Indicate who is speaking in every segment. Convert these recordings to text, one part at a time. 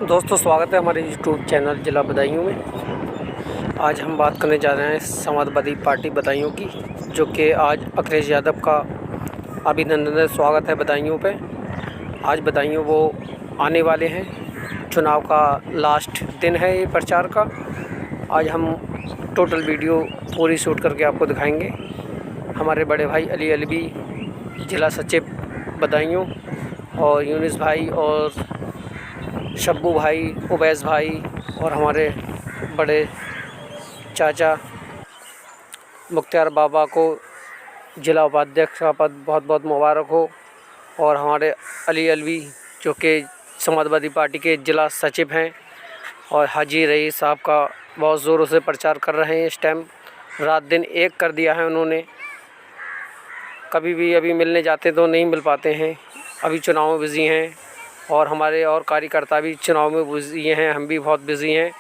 Speaker 1: दोस्तों स्वागत है हमारे यूट्यूब चैनल जिला बदायूं में। आज हम बात करने जा रहे हैं समाजवादी पार्टी बदायूं की, जो कि आज अखिलेश यादव का अभिनंदन स्वागत है बदायूं पे। आज बदायूं वो आने वाले हैं, चुनाव का लास्ट दिन है ये प्रचार का। आज हम टोटल वीडियो पूरी शूट करके आपको दिखाएंगे। हमारे बड़े भाई अली अलवी जिला सचिव बदायूं और यूनिस भाई और शब्बू भाई, उवैस भाई और हमारे बड़े चाचा मुख्तार बाबा को जिला उपाध्यक्ष का पद बहुत बहुत मुबारक हो। और हमारे अली अलवी जो कि समाजवादी पार्टी के जिला सचिव हैं और हाजी रईस साहब का बहुत ज़ोरों से प्रचार कर रहे हैं। इस टाइम रात दिन एक कर दिया है उन्होंने। कभी भी अभी मिलने जाते तो नहीं मिल पाते हैं, अभी चुनाव में बिज़ी हैं और हमारे और कार्यकर्ता भी चुनाव में बिज़ी हैं, हम भी बहुत बिज़ी हैं।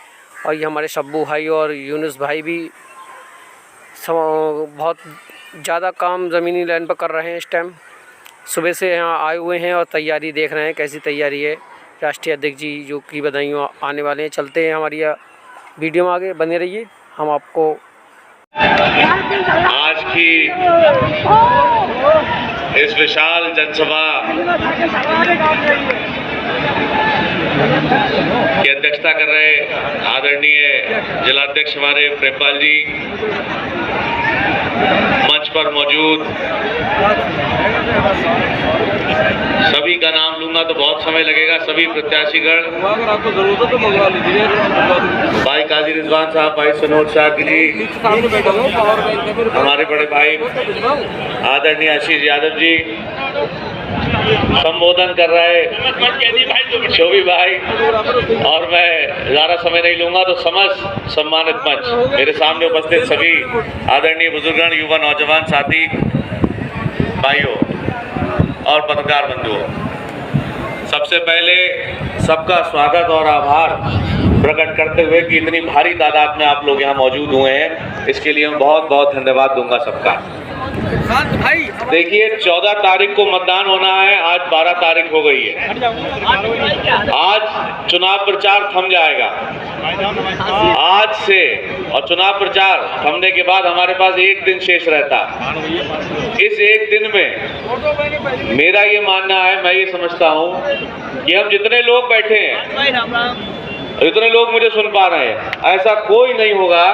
Speaker 1: और ये हमारे शब्बू भाई और यूनुस भाई भी बहुत ज़्यादा काम ज़मीनी लाइन पर कर रहे हैं। इस टाइम सुबह से यहाँ आए हुए हैं और तैयारी देख रहे हैं कैसी तैयारी है। राष्ट्रीय अध्यक्ष जी जो कि बदायूं आने वाले हैं। चलते हैं हमारी वीडियो में, आगे बने रहिए। हम आपको
Speaker 2: आज की इस विशाल जनसभा की अध्यक्षता कर रहे आदरणीय जिलाध्यक्ष हमारे प्रेमपाल जी, मंच पर मौजूद सभी का नाम लूंगा तो बहुत समय लगेगा। सभी प्रत्याशीगण, आपको जरूरत है तो मंगवा लीजिए। भाई काजी रिजवान साहब, भाई सनोज शाह जी, हमारे बड़े भाई आदरणीय आशीष यादव जी संबोधन कर रहे, शोभी भाई, और मैं ज़्यादा समय नहीं लूंगा तो समस्त सम्मानित मंच, मेरे सामने उपस्थित सभी आदरणीय बुजुर्गण, युवा नौजवान साथी भाइयों और पत्रकार बंधुओं, सबसे पहले सबका स्वागत और आभार प्रकट करते हुए कि इतनी भारी तादाद में आप लोग यहाँ मौजूद हुए हैं, इसके लिए मैं बहुत बहुत धन्यवाद दूंगा सबका। देखिए 14 तारीख को मतदान होना है, आज 12 तारीख हो गई है। आज चुनाव प्रचार थम जाएगा आज से, और चुनाव प्रचार थमने के बाद हमारे पास एक दिन शेष रहता। इस एक दिन में मेरा ये मानना है, मैं ये समझता हूँ कि हम जितने लोग बैठे हैं, जितने लोग मुझे सुन पा रहे हैं, ऐसा कोई नहीं होगा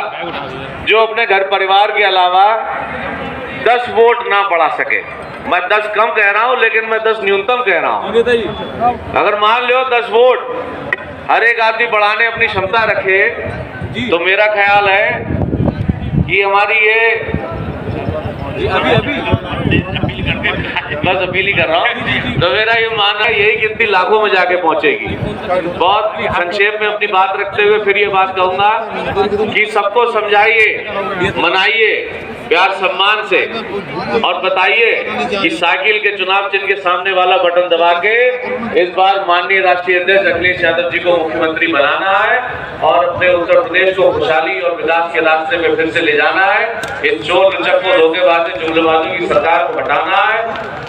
Speaker 2: जो अपने घर परिवार के अलावा 10 वोट ना बढ़ा सके। मैं 10 कम कह रहा हूं, लेकिन मैं 10 न्यूनतम कह रहा हूं। अगर मान लो 10 वोट हर एक आदमी बढ़ाने अपनी क्षमता रखे, तो मेरा ख्याल है कि हमारी ये बस अपील ही कर रहा हूँ, तो मेरा ये मानना है यही गिनती लाखों में जाके पहुंचेगी। बहुत संक्षेप में अपनी बात रखते हुए फिर ये बात कहूंगा कि सबको समझाइए, मनाइए प्यार सम्मान से, और बताइए कि साइकिल के चुनाव चिन्ह के सामने वाला बटन दबा के इस बार माननीय राष्ट्रीय अध्यक्ष अखिलेश यादव जी को मुख्यमंत्री बनाना है और अपने उत्तर प्रदेश को खुशहाली और विकास के रास्ते में फिर से ले जाना है। इस चोर लुचक्कों, धोखेबाजों, जुमलेबाजों की सरकार को हटाना है,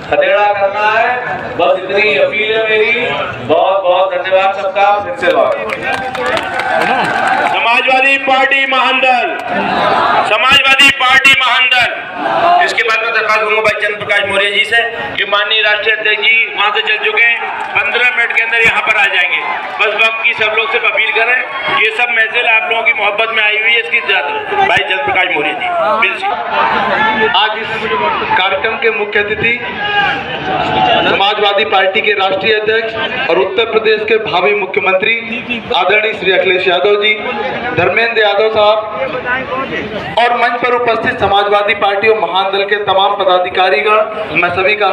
Speaker 2: खदेड़ा करना है। बस इतनी अपील है मेरी। बहुत बहुत धन्यवाद सबका। फिर से
Speaker 3: समाजवादी पार्टी महानदल, समाजवादी पार्टी महानदल। इसके बाद में दरखास्त दूंगा भाई चंद्र प्रकाश मौर्य जी से कि माननीय राष्ट्रीय अध्यक्ष जी वहां से चल चुके हैं, 15 मिनट के अंदर यहाँ पर आ जाएंगे। बस वक्त की सब लोग से अपील करें, ये सब मैसेज आप लोगों की मोहब्बत में आई हुई है, इसकी भाई चंद्र प्रकाश मौर्य जी।
Speaker 4: आज इस कार्यक्रम के मुख्य अतिथि समाजवादी पार्टी के राष्ट्रीय अध्यक्ष और उत्तर प्रदेश के भावी मुख्यमंत्री आदरणीय श्री अखिलेश यादव जी, धर्मेंद्र यादव साहब और मंच पर उपस्थित समाजवादी पार्टी और महानदल के तमाम पदाधिकारीगण, मैं सभी का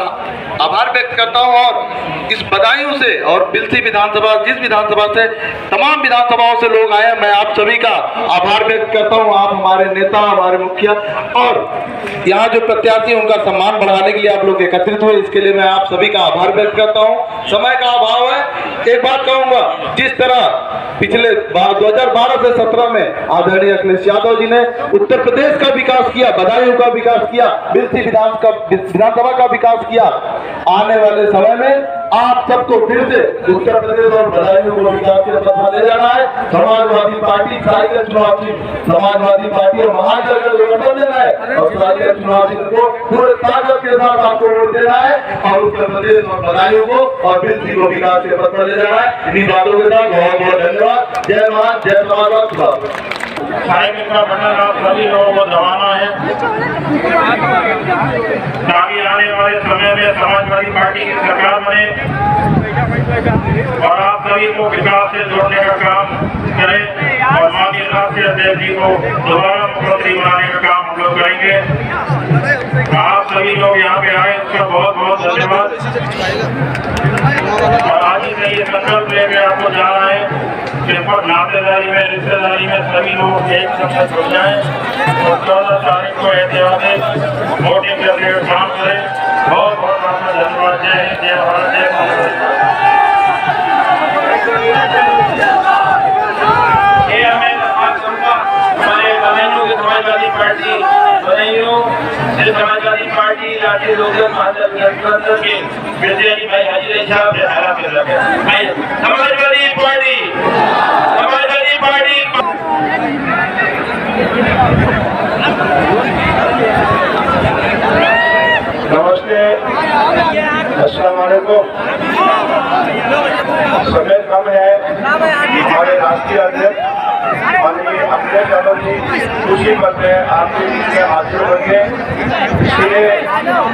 Speaker 4: आभार व्यक्त करता हूं। और इस बदायूं से और बिलसी विधानसभा, जिस विधानसभा से तमाम विधानसभाओं से लोग आए, मैं आप सभी का आभार व्यक्त करता हूं। आप हमारे नेता, हमारे मुखिया और यहाँ जो प्रत्याशी उनका सम्मान बढ़ाने के लिए आप लोग एकत्रित हुए, इसके लिए मैं आप सभी का आभार व्यक्त करता हूँ। समय का अभाव है, एक बात कहूंगा, जिस तरह पिछले 2012 से 17 में आदरणीय अखिलेश यादव जी ने उत्तर प्रदेश का विकास किया, बदायूं का विकास किया, बिलसी विधानसभा का विकास किया, आने वाले समय में आप सबको फिर से उत्तर प्रदेश और बदायूं को विकास के पथ पर ले जाना है। समाजवादी पार्टी साइकिल चुनाव की, समाजवादी पार्टी और महाजन को वोट देना है और साइकिल चुनाव को पूरे ताकत के साथ आपको वोट देना है और उत्तर प्रदेश और बदायूं को और बिजली को विकास के पथ पर ले जाना है। इन्हीं बातों के साथ बहुत बहुत धन्यवाद। जय महान, जय समाजवाद।
Speaker 3: साइकिल का बटन आप सभी लोगों को दबाना है ताकि आने वाले समय में समाजवादी पार्टी की सरकार बने और आप सभी को विकास से जोड़ने का काम करें और माननीय राष्ट्रीय अध्यक्ष जी को दोबारा मुख्यमंत्री बनाने का काम हम लोग करेंगे। आप सभी लोग यहाँ पे आए उसका बहुत बहुत धन्यवाद। और आज ही से ये संकल्प लेके आपको जाना है कि नातेदारी में, रिश्तेदारी में सभी लोग एक संकल्प हो जाए और 14 तारीख को ऐतिहासिक वोटिंग करने का काम करें। बहुत बहुत आपका धन्यवाद। जय हिंद, जय भारत, जय भारत। ये हमें हमारे बदायूं की समाजवादी पार्टी, बदायूं से समाजवादी पार्टी राष्ट्रीय लोकदल महासंघ के विद्यार्थी भाई हाजी रही साहब ने हरा कर रखा है। Samajwadi party, Samajwadi party. नमस्ते, अस्सलाम वालेकुम। समय कम है। हमारे राष्ट्रीय अध्यक्ष माननीय अखिलेश यादव जी खुशी करते हैं आपके बीच में हाजिर होंगे। इसलिए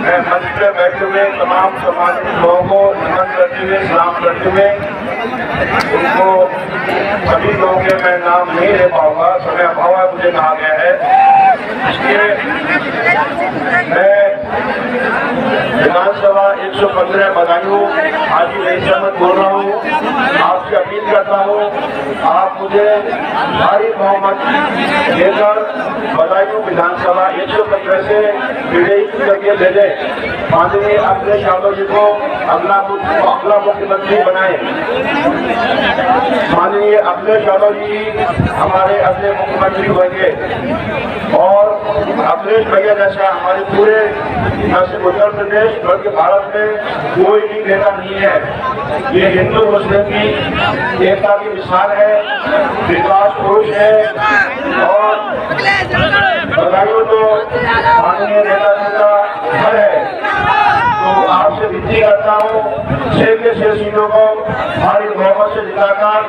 Speaker 3: मैं मंच पे बैठे हुए तमाम समाज के लोगों को नमन करते हुए, सलाम करते हुए, उनको सभी लोगों के मैं नाम नहीं ले पाऊंगा, समय अभाव है, मुझे कहा गया है। इसलिए मैं विधानसभा 115 बदायूं हाजी रईस अहमद बोल रहा हूँ। आपसे अपील करता हूँ, आप मुझे भारी बहुमत लेकर बदायूं विधानसभा 115 से विजयी करके भेजें। माननीय अखिलेश यादव जी को अगला मुख्यमंत्री बनाए। माननीय अखिलेश यादव जी हमारे अगले मुख्यमंत्री होंगे और अखिलेश भैया जैसा हमारे पूरे न सिर्फ उत्तर प्रदेश बल्कि भारत में कोई भी नेता नहीं है। ये हिंदू मुस्लिम की एकता की मिसाल है, विकास पुरुष है और बदायूं तो माननीय नेता जी का घर है। तो आपसे विनती करता हूँ 6 के 6 सीटों को भारी बहुमत से जिताकर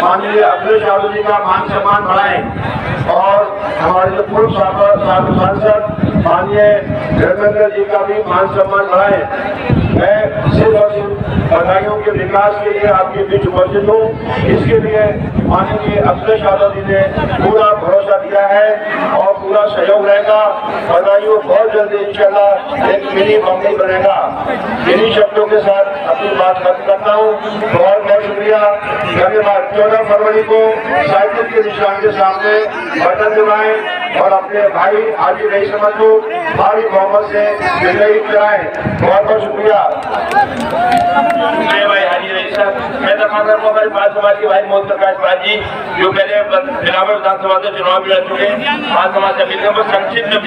Speaker 3: माननीय अखिलेश यादव जी का मान सम्मान बढ़ाएं और हमारे जो पूर्व सांसद माननीय धर्मेंद्र जी का भी मान सम्मान बढ़ाएं। मैं सिर्फ और सिर्फ बदायूं के विकास के लिए आपके बीच उपस्थित हूँ। इसके लिए माननीय अखिलेश यादव जी ने पूरा भरोसा दिया है और पूरा सहयोग रहेगा। बदायूं बहुत जल्दी इंशाल्लाह एक मिनी बम्बई बनेगा। इन्हीं शब्दों के साथ अपनी बात खत्म करता हूँ। बहुत बहुत शुक्रिया, धन्यवाद। 14 फरवरी को साइकिल के निशान के सामने बटन दबाएं और अपने भाई हाजी रईस अहमद को भारी बहुमत से विजयी कराएं। बहुत बहुत शुक्रिया। भाई हाजी रईस साहब, मैं हमारे पास समाज के भाई मोहन प्रकाश पाल जी जो पहले बिलावर विधानसभा से चुनाव भी लड़ चुके हैं, आज समाज से मिलकर बस संक्षिप्त में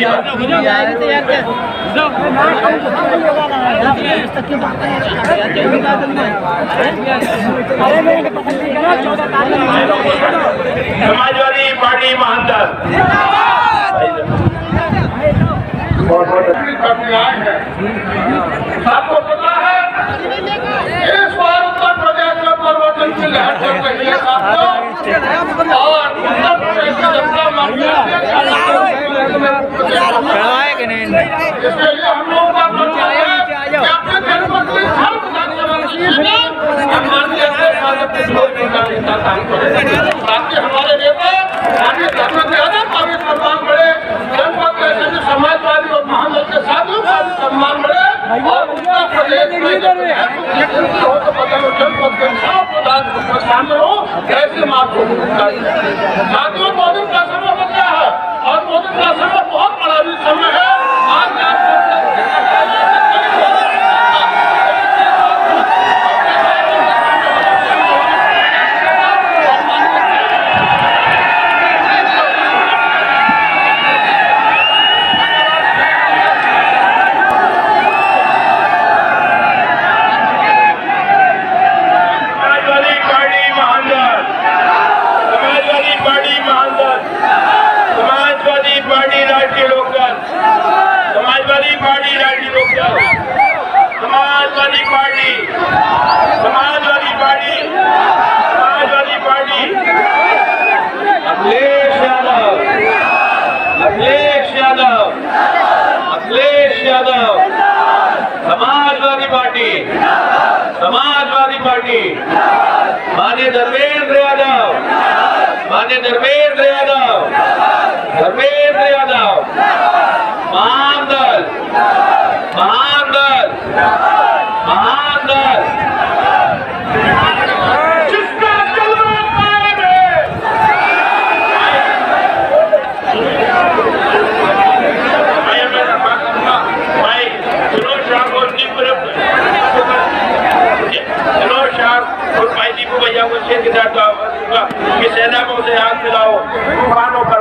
Speaker 3: समाजवादी पार्टी महानदल आपको पता है इस बार उत्तर प्रदेश में परिवर्तन की लहर चल रही है साथियों और उत्तर प्रदेश की जनता मांगती है। इसके लिए हम लोगों का प्रचार है कि अपने जनपद में हर ताकि हमारे नेता आगे काफी सम्मान बढ़े, जनपद के समाजवादी और महानगर के साथियों का भी सम्मान बढ़े और उत्तर प्रदेश में जनपद के सामने हो ऐसे मार्ग साथियों। मोदी का समय बन गया है और मोदी का समय बहुत बड़ा भी समय है। आज
Speaker 2: पार्टी, समाजवादी पार्टी, माननीय धर्मेंद्र यादव, माननीय धर्मेंद्र यादव, धर्मेंद्र यादव, महान दल, महान दल, महान दल, जिसका जलवा कायम है।
Speaker 3: भाई फिरोज शाह को फिरोज शाह और भाई दीपू भैया को शेर के साथ कि सेना को उसे हाथ मिलाओ तूफानों पर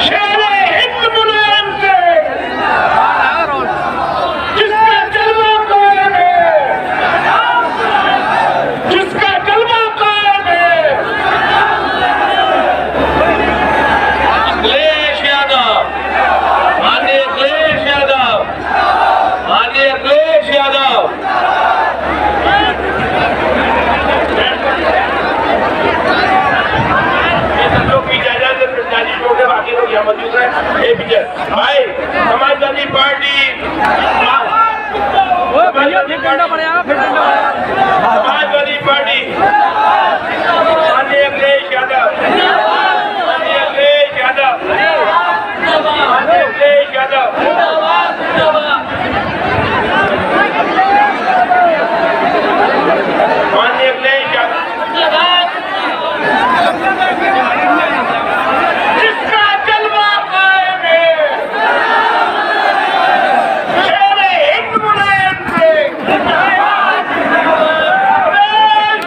Speaker 3: शेर हिंद मुलायम से जिसका जलवा कायम है, जिसका जलवा कायम है।
Speaker 2: अखिलेश यादव, माननीय अखिलेश यादव, माननीय अखिलेश यादव,
Speaker 3: की इजाजत है, लोग है, बाकी लोग यहाँ मौजूद है। एक विजय भाई समाजवादी पार्टी, समाजवादी पार्टी, माननीय अखिलेश यादव, माननीय अखिलेश यादव, माननीय अखिलेश यादव, माननीय अखिलेश यादव, जिसका जलवा कायम है, शेर हिंद मुलायम से, अखिलेश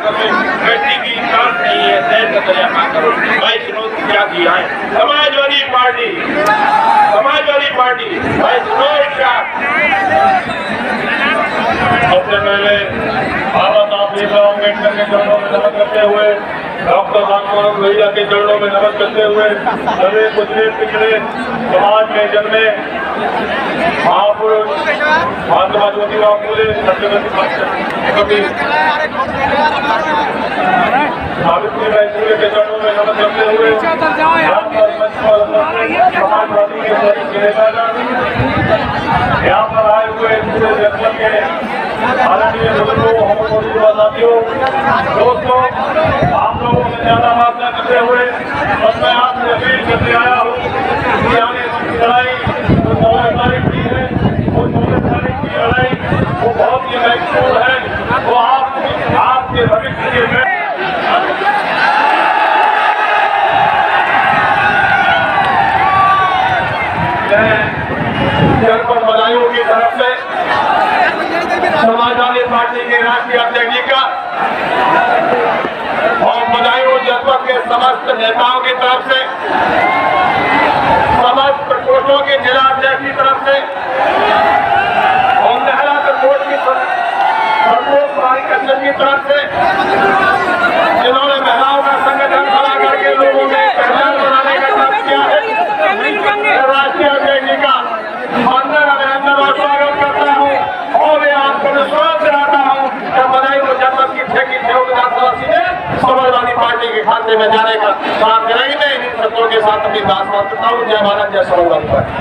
Speaker 3: करो, मिट्टी की काट नहीं है, तय का दरिया पार करो। भाई विनोद त्यागी आए, समाजवादी पार्टी, भाई विनोद त्याग। सबसे पहले बाबा साहब भीमराव अम्बेडकर के चरणों में नमन करते हुए, डॉक्टर राममनोहर लोहिया के चरणों में नमन करते हुए, सभी पिछड़े समाज में जन्मे महापुरुष महात्मा ज्योतिराव फूले, सत्यवती सावित्रीबाई फूले के चरणों में नमन करते हुए, समाजवादी के यहाँ पर आए हुए पूरे जनपद के आदरणीय बुजुर्गों, साथियों, दोस्तों, आप लोगों से ज्यादा बात न करते हुए बस मैं आपसे अपील करते आया हूँ कि आगे लड़ाई जो 16 तारीख की है, वो 16 तारीख की लड़ाई वो बहुत ही महत्वपूर्ण है। वो आपके भविष्य के में जनपद बदायूं की तरफ से समाजवादी पार्टी के राष्ट्रीय अध्यक्ष का और बदायूं जनपद के समस्त नेताओं की तरफ से, समस्त प्रकोष्ठों के जिला अध्यक्ष की तरफ से और महिला प्रकोष्ठ की की तरफ से, जिन्होंने महिलाओं का संगठन खड़ा करके लोगों में पहचान बनाने का काम किया है, राष्ट्रीय अध्यक्ष जी का वंदन, अभिनंदन और स्वागत करता हूँ। और मैं आपको विश्वास दिलाता हूँ कि बदायूं जनपद की 6 विधानसभा सीटें समाजवादी पार्टी के खाते में जाने का काम करेंगे। मैं इन शब्दों के साथ अपनी बात समाप्त करता हूँ। जय भारत, जय समाजवादी पार्टी।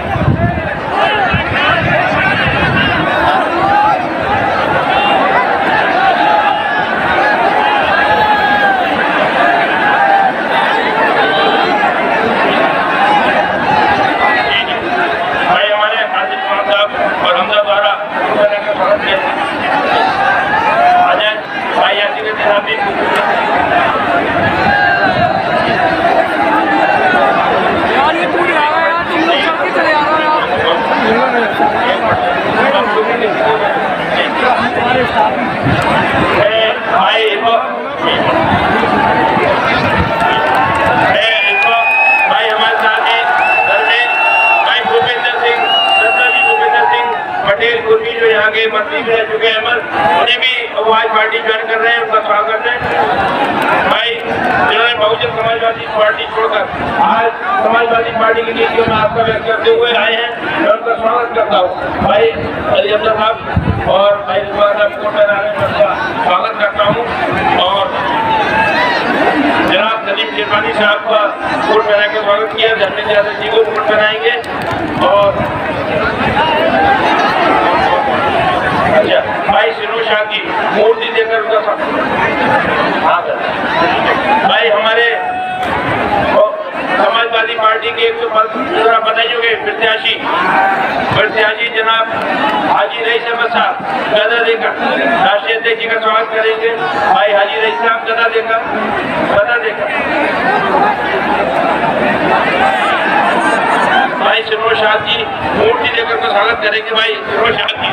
Speaker 3: जो यहाँ के मंत्री रह चुके हैं, उन्हें भी आज पार्टी ज्वाइन कर रहे हैं, उनका स्वागत है। भाई जिन्होंने बहुजन समाजवादी पार्टी छोड़कर आज समाजवादी पार्टी की नीतियों में आस्था व्यक्त करते हुए आए हैं, मैं उनका स्वागत करता हूँ। भाई अली अब्दुल साहब और भाई का स्वागत करता हूँ। और जनाब नदीम शेरवानी साहब का कोट पहना के स्वागत किया, धर्मेंद्र यादव जी को कोट पहनाएंगे। और अच्छा भाई सिनोज शाह की मूर्ति देकर उनका भाई हमारे समाजवादी पार्टी के 115 बदायूं के प्रत्याशी जनाब हाजी रईस अहमद साहब गदा देकर राष्ट्रीय अध्यक्ष जी का स्वागत करेंगे। भाई हाजी रईस साहब गदा देकर भाई सिनोज शाह जी मूर्ति देकर का स्वागत करेंगे। भाई सिनोज शाह जी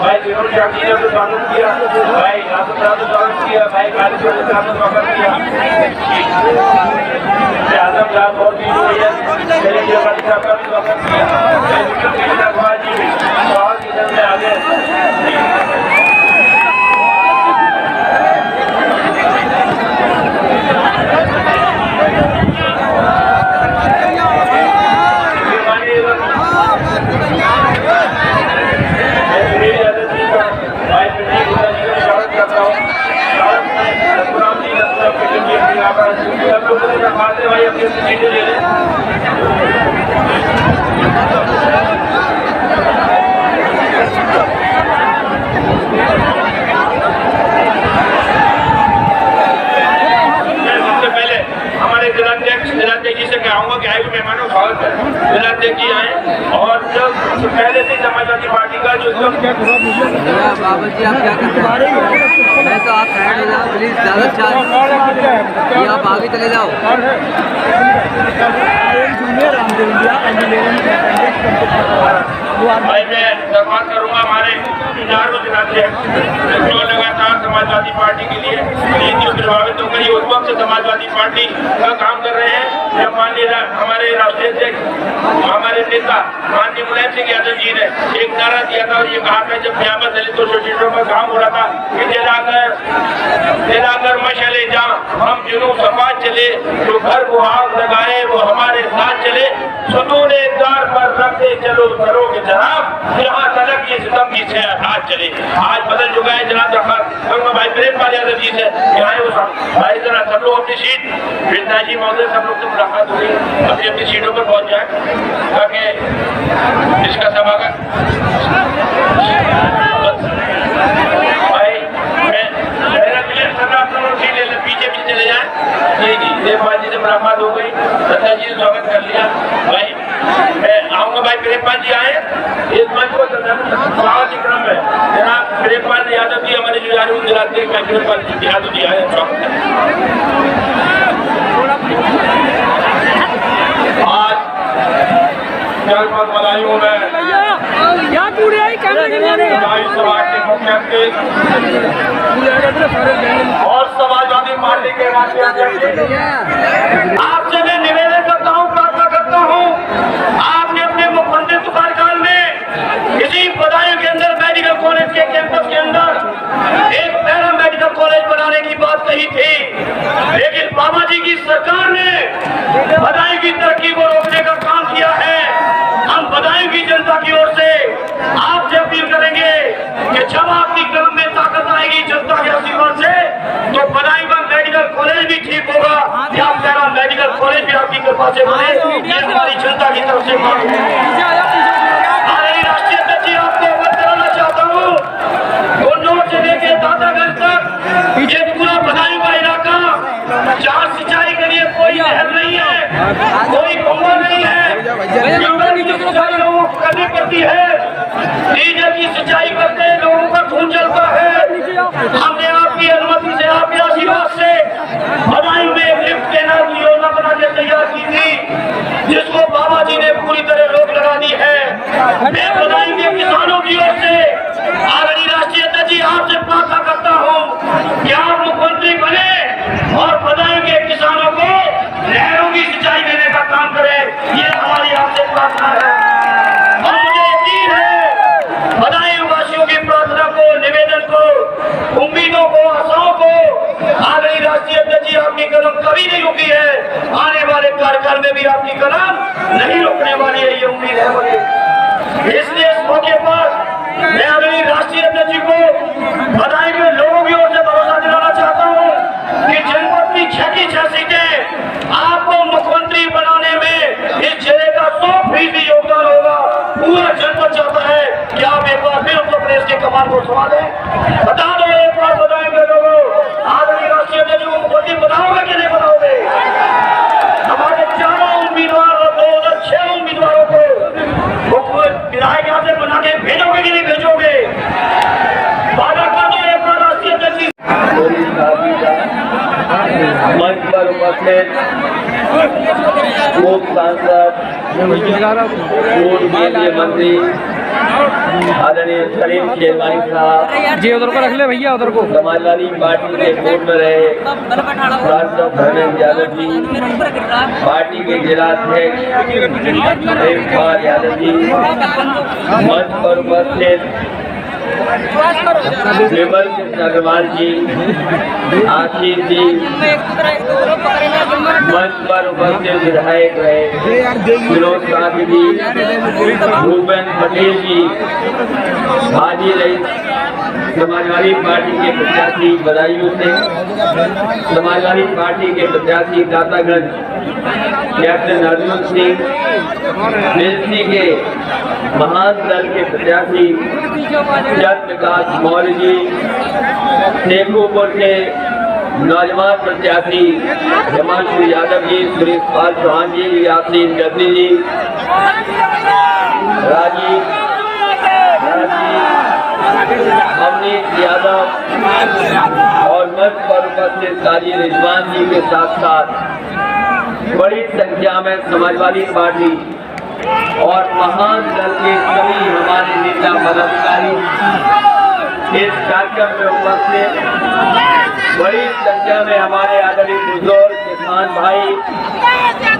Speaker 3: भाई विनोद शाह जी ने स्वागत किया, भाई राहुल साहब ने स्वागत किया, भाई कालीचरण साहब ने स्वागत किया, आजम साहब बहुत ही साहब का भी स्वागत किया, अध्यक्ष जी आए और जब पहले से समाजवादी पार्टी का जो
Speaker 5: बाबा जी आप क्या करते हैं? मैं तो आप साइड हो जाओ प्लीज, ज़्यादा अच्छा ये आप आगे चले जाओ।
Speaker 3: भाई मैं धन्यवाद करूंगा हमारे चारों जिलाध्यक्ष जो लगातार समाजवादी पार्टी के लिए नीतियों प्रभावित हो गई। उस वक्त से समाजवादी पार्टी का काम कर रहे हैं जब माननीय हमारे राष्ट्रीय अध्यक्ष हमारे नेता माननीय मुलायम सिंह यादव जी ने एक नारा दिया था और ये कहा था जब यहाँ पर दलितों शोषितों का काम हो रहा था कि जलाकर मशाले जहाँ हम जुनून सफात चले तो घर को आग लगाए वो हमारे साथ चले सुतूने द्वार पर रखते चलो घरों के जनाब जहाँ तलक ये सितम की हाथ चले। आज बदल चुका है जनाब भाई प्रेमपाल यादव जी से यहाँ वो भाई जरा सब लोग अपनी सीट जी महोदय सब लोग से मुलाकात हो गई अपनी अपनी सीटों पर पहुंच जाए ताकि इसका सभागार भाई मेरा क्लियर कर रहा आप लोग सीट ले पीछे चले जाए। जी जी देवपाल जी से मुलाकात हो गई, सत्ता जी ने स्वागत कर लिया। भाई मैं आऊंगा भाई प्रेमपाल जी आए इस मंच को स्वागत क्रम है जनाब प्रेमपाल यादव जी हमारे जो जिलाध्यक्ष प्रेमपाल यादव जी आए स्वागत है। आज जनपद बदायूं में समाज के मुख्य और समाजवादी पार्टी के राष्ट्रीय अध्यक्ष आपसे मैं निवेदन करता हूँ, प्रार्थना करता हूँ आपने अपने मुख्यमंत्री कार्यकाल में इसी बदायूं के अंदर मेडिकल कॉलेज के कैंपस के अंदर एक पैरा मेडिकल कॉलेज बनाने की बात कही थी, लेकिन बाबा जी की सरकार ने बदायूं की तरक्की को रोकने का काम किया है। हम बदायूं की जनता की ओर से आपसे अपील करेंगे कि जब आपकी कलम में ताकत आएगी जनता के आशीर्वाद से तो बदायूं का मेडिकल कॉलेज भी ठीक होगा या पैरा मेडिकल कॉलेज भी आपकी कृपा से बने, ये हमारी जनता की तरफ से मांग है। राष्ट्रीय अध्यक्ष जी आपको अवगत कराना चाहता हूँ गुन्नौर से लेकर दातागंज तक ये पूरा बदायूं का इलाका जहाँ सिंचाई के लिए कोई नहर नहीं है, कोई कुआं नहीं है, लोगों को करनी पड़ती है, डीजल की सिंचाई करते लोगों का खून जलता है। हमने आपकी अनुमति से आपके आशीर्वाद से बदायूं में एक लिफ्ट कैनाल की योजना बना के तैयार की थी जिसको बाबा जी ने पूरी तरह रोक लगा दी है। मैं बदायूं के किसानों की ओर से आदरणीय राष्ट्रीय अध्यक्ष जी आपसे प्रार्थना करता हूँ कि आप मुख्यमंत्री बने और बदायूं के किसानों को नहरों की सिंचाई देने का काम करें, ये हमारी आपसे प्रार्थना है। और मुझे यकीन है बदायूं वासियों की प्रार्थना को, निवेदन को, उम्मीदों को, आशाओं को आदरणीय राष्ट्रीय अध्यक्ष जी आपकी कदम कभी नहीं रुकी है, आने वाले कार्यकाल में भी आपकी कदम नहीं रुकने वाली है, ये उम्मीद है मुझे। इसलिए इस मौके पर मैं आदरणीय राष्ट्रीय अध्यक्ष जी को बदायूं के लोगों की ओर से भरोसा दिलाना चाहता हूँ कि जनपद की 6 सीटें आपको मुख्यमंत्री बनाने में इस जिले का 100% योगदान होगा। पूरा जनपद चाहता है कि आप एक बार फिर उत्तर प्रदेश के कमान को संभालें। बता दो एक बार बदायूं के लोगों आदरणीय राष्ट्रीय अध्यक्ष को मुख्यमंत्री बनाओगे कि नहीं बनाओगे? हमारे चारों उम्मीदवार और 2006 उम्मीदवारों को विधायक यहाँ से बना के भेजोगे कि नहीं भेजोगे? वादा कर दो एक बार राष्ट्रीय अध्यक्ष
Speaker 6: मंच पर उपस्थित पूर्व सांसद पूर्व केंद्रीय मंत्री आदरणीय शरीफ शेरवानी साहब
Speaker 1: जी उधर को रख ले भैया, उधर को
Speaker 6: समाजवादी पार्टी के बोर्ड में रहे सांसद धर्मेंद्र यादव जी, पार्टी के जिलाध्यक्ष प्रेमपाल यादव जी, मंच पर उपस्थित विमल अग्रवाल जी, आशीष जी, मंच पर उपस्थित विधायक रहे विनोद गांधी जी, भूपेंद्र पटेल जी, हाजी रईस समाजवादी पार्टी के प्रत्याशी बदायूं से, समाजवादी पार्टी के प्रत्याशी दातागंज कैप्टन अर्जुन सिंह, मिर्ची के महान दल के प्रत्याशी चंद्रकांत मौर्य जी, शेखुपुर के नौजवान प्रत्याशी हिमांशु यादव जी, सुरेश पाल चौहान जी, यासीन गजनी जी, अखिलेश यादव और मंच पर उपस्थित काजी रिजवान जी के साथ साथ बड़ी संख्या में समाजवादी पार्टी और महान दल के सभी हमारे नेता पदाधिकारी इस कार्यक्रम में उपस्थित, बड़ी संख्या में हमारे आदरणीय बुजुर्ग, किसान भाई,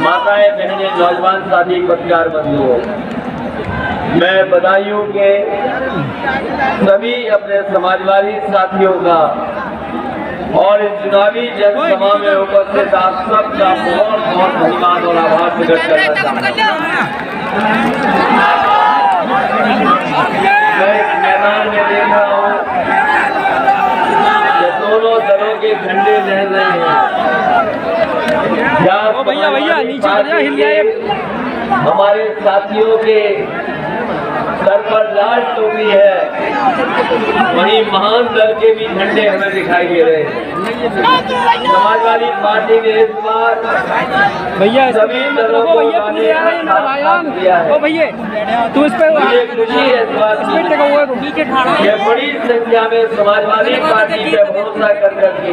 Speaker 6: माताएं, बहनें, नौजवान साथी, पत्रकार बंधुओं, मैं बदायूं के सभी अपने समाजवादी साथियों का और इस चुनावी जनसभा में उपस्थित आप सबका बहुत बहुत धन्यवाद और आभार प्रकट करना चाहता हूं। मैं इस मैदान में देख रहा हूँ कि दोनों दलों के झंडे लहर रहे हैं। भैया नीचे हमारे साथियों के सर पर लाल टोपी है, वहीं महान दल के भी झंडे हमें दिखाई दे रहे हैं। समाजवादी पार्टी ने इस बार सभी दलों को दिया है। तू इस पे मुझे खुशी है इस बात की कि बड़ी संख्या में समाजवादी पार्टी पे भरोसा कर करके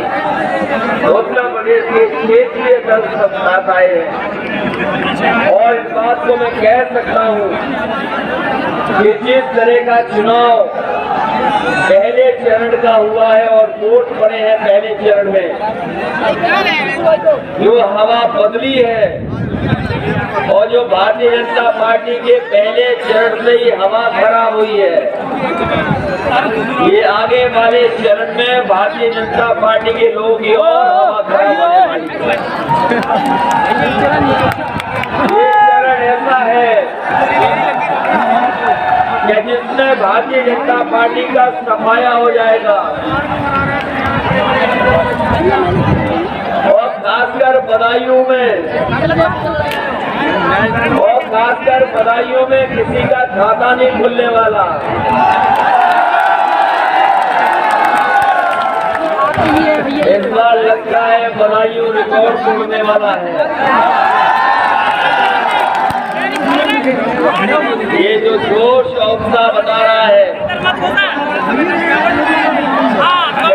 Speaker 6: उत्तर प्रदेश के क्षेत्रीय दल सब साथ आए हैं। और इस बात को मैं कह सकता हूँ कि जिस तरह का चुनाव पहले चरण का हुआ है और वोट पड़े हैं पहले चरण में, जो हवा बदली है और जो भारतीय जनता पार्टी के पहले चरण से ही हवा खराब हुई है, ये आगे वाले चरण में भारतीय जनता पार्टी के लोग ही और हवा खराब होने वाली है। ये चरण ऐसा है कि जिसमें भारतीय जनता पार्टी का सफाया हो जाएगा और खासकर बदायूं में किसी का खाता नहीं खुलने वाला। इस बार लगता है बदायूं रिकॉर्ड तोड़ने वाला है। ये जो जोश और उत्साह बता रहा है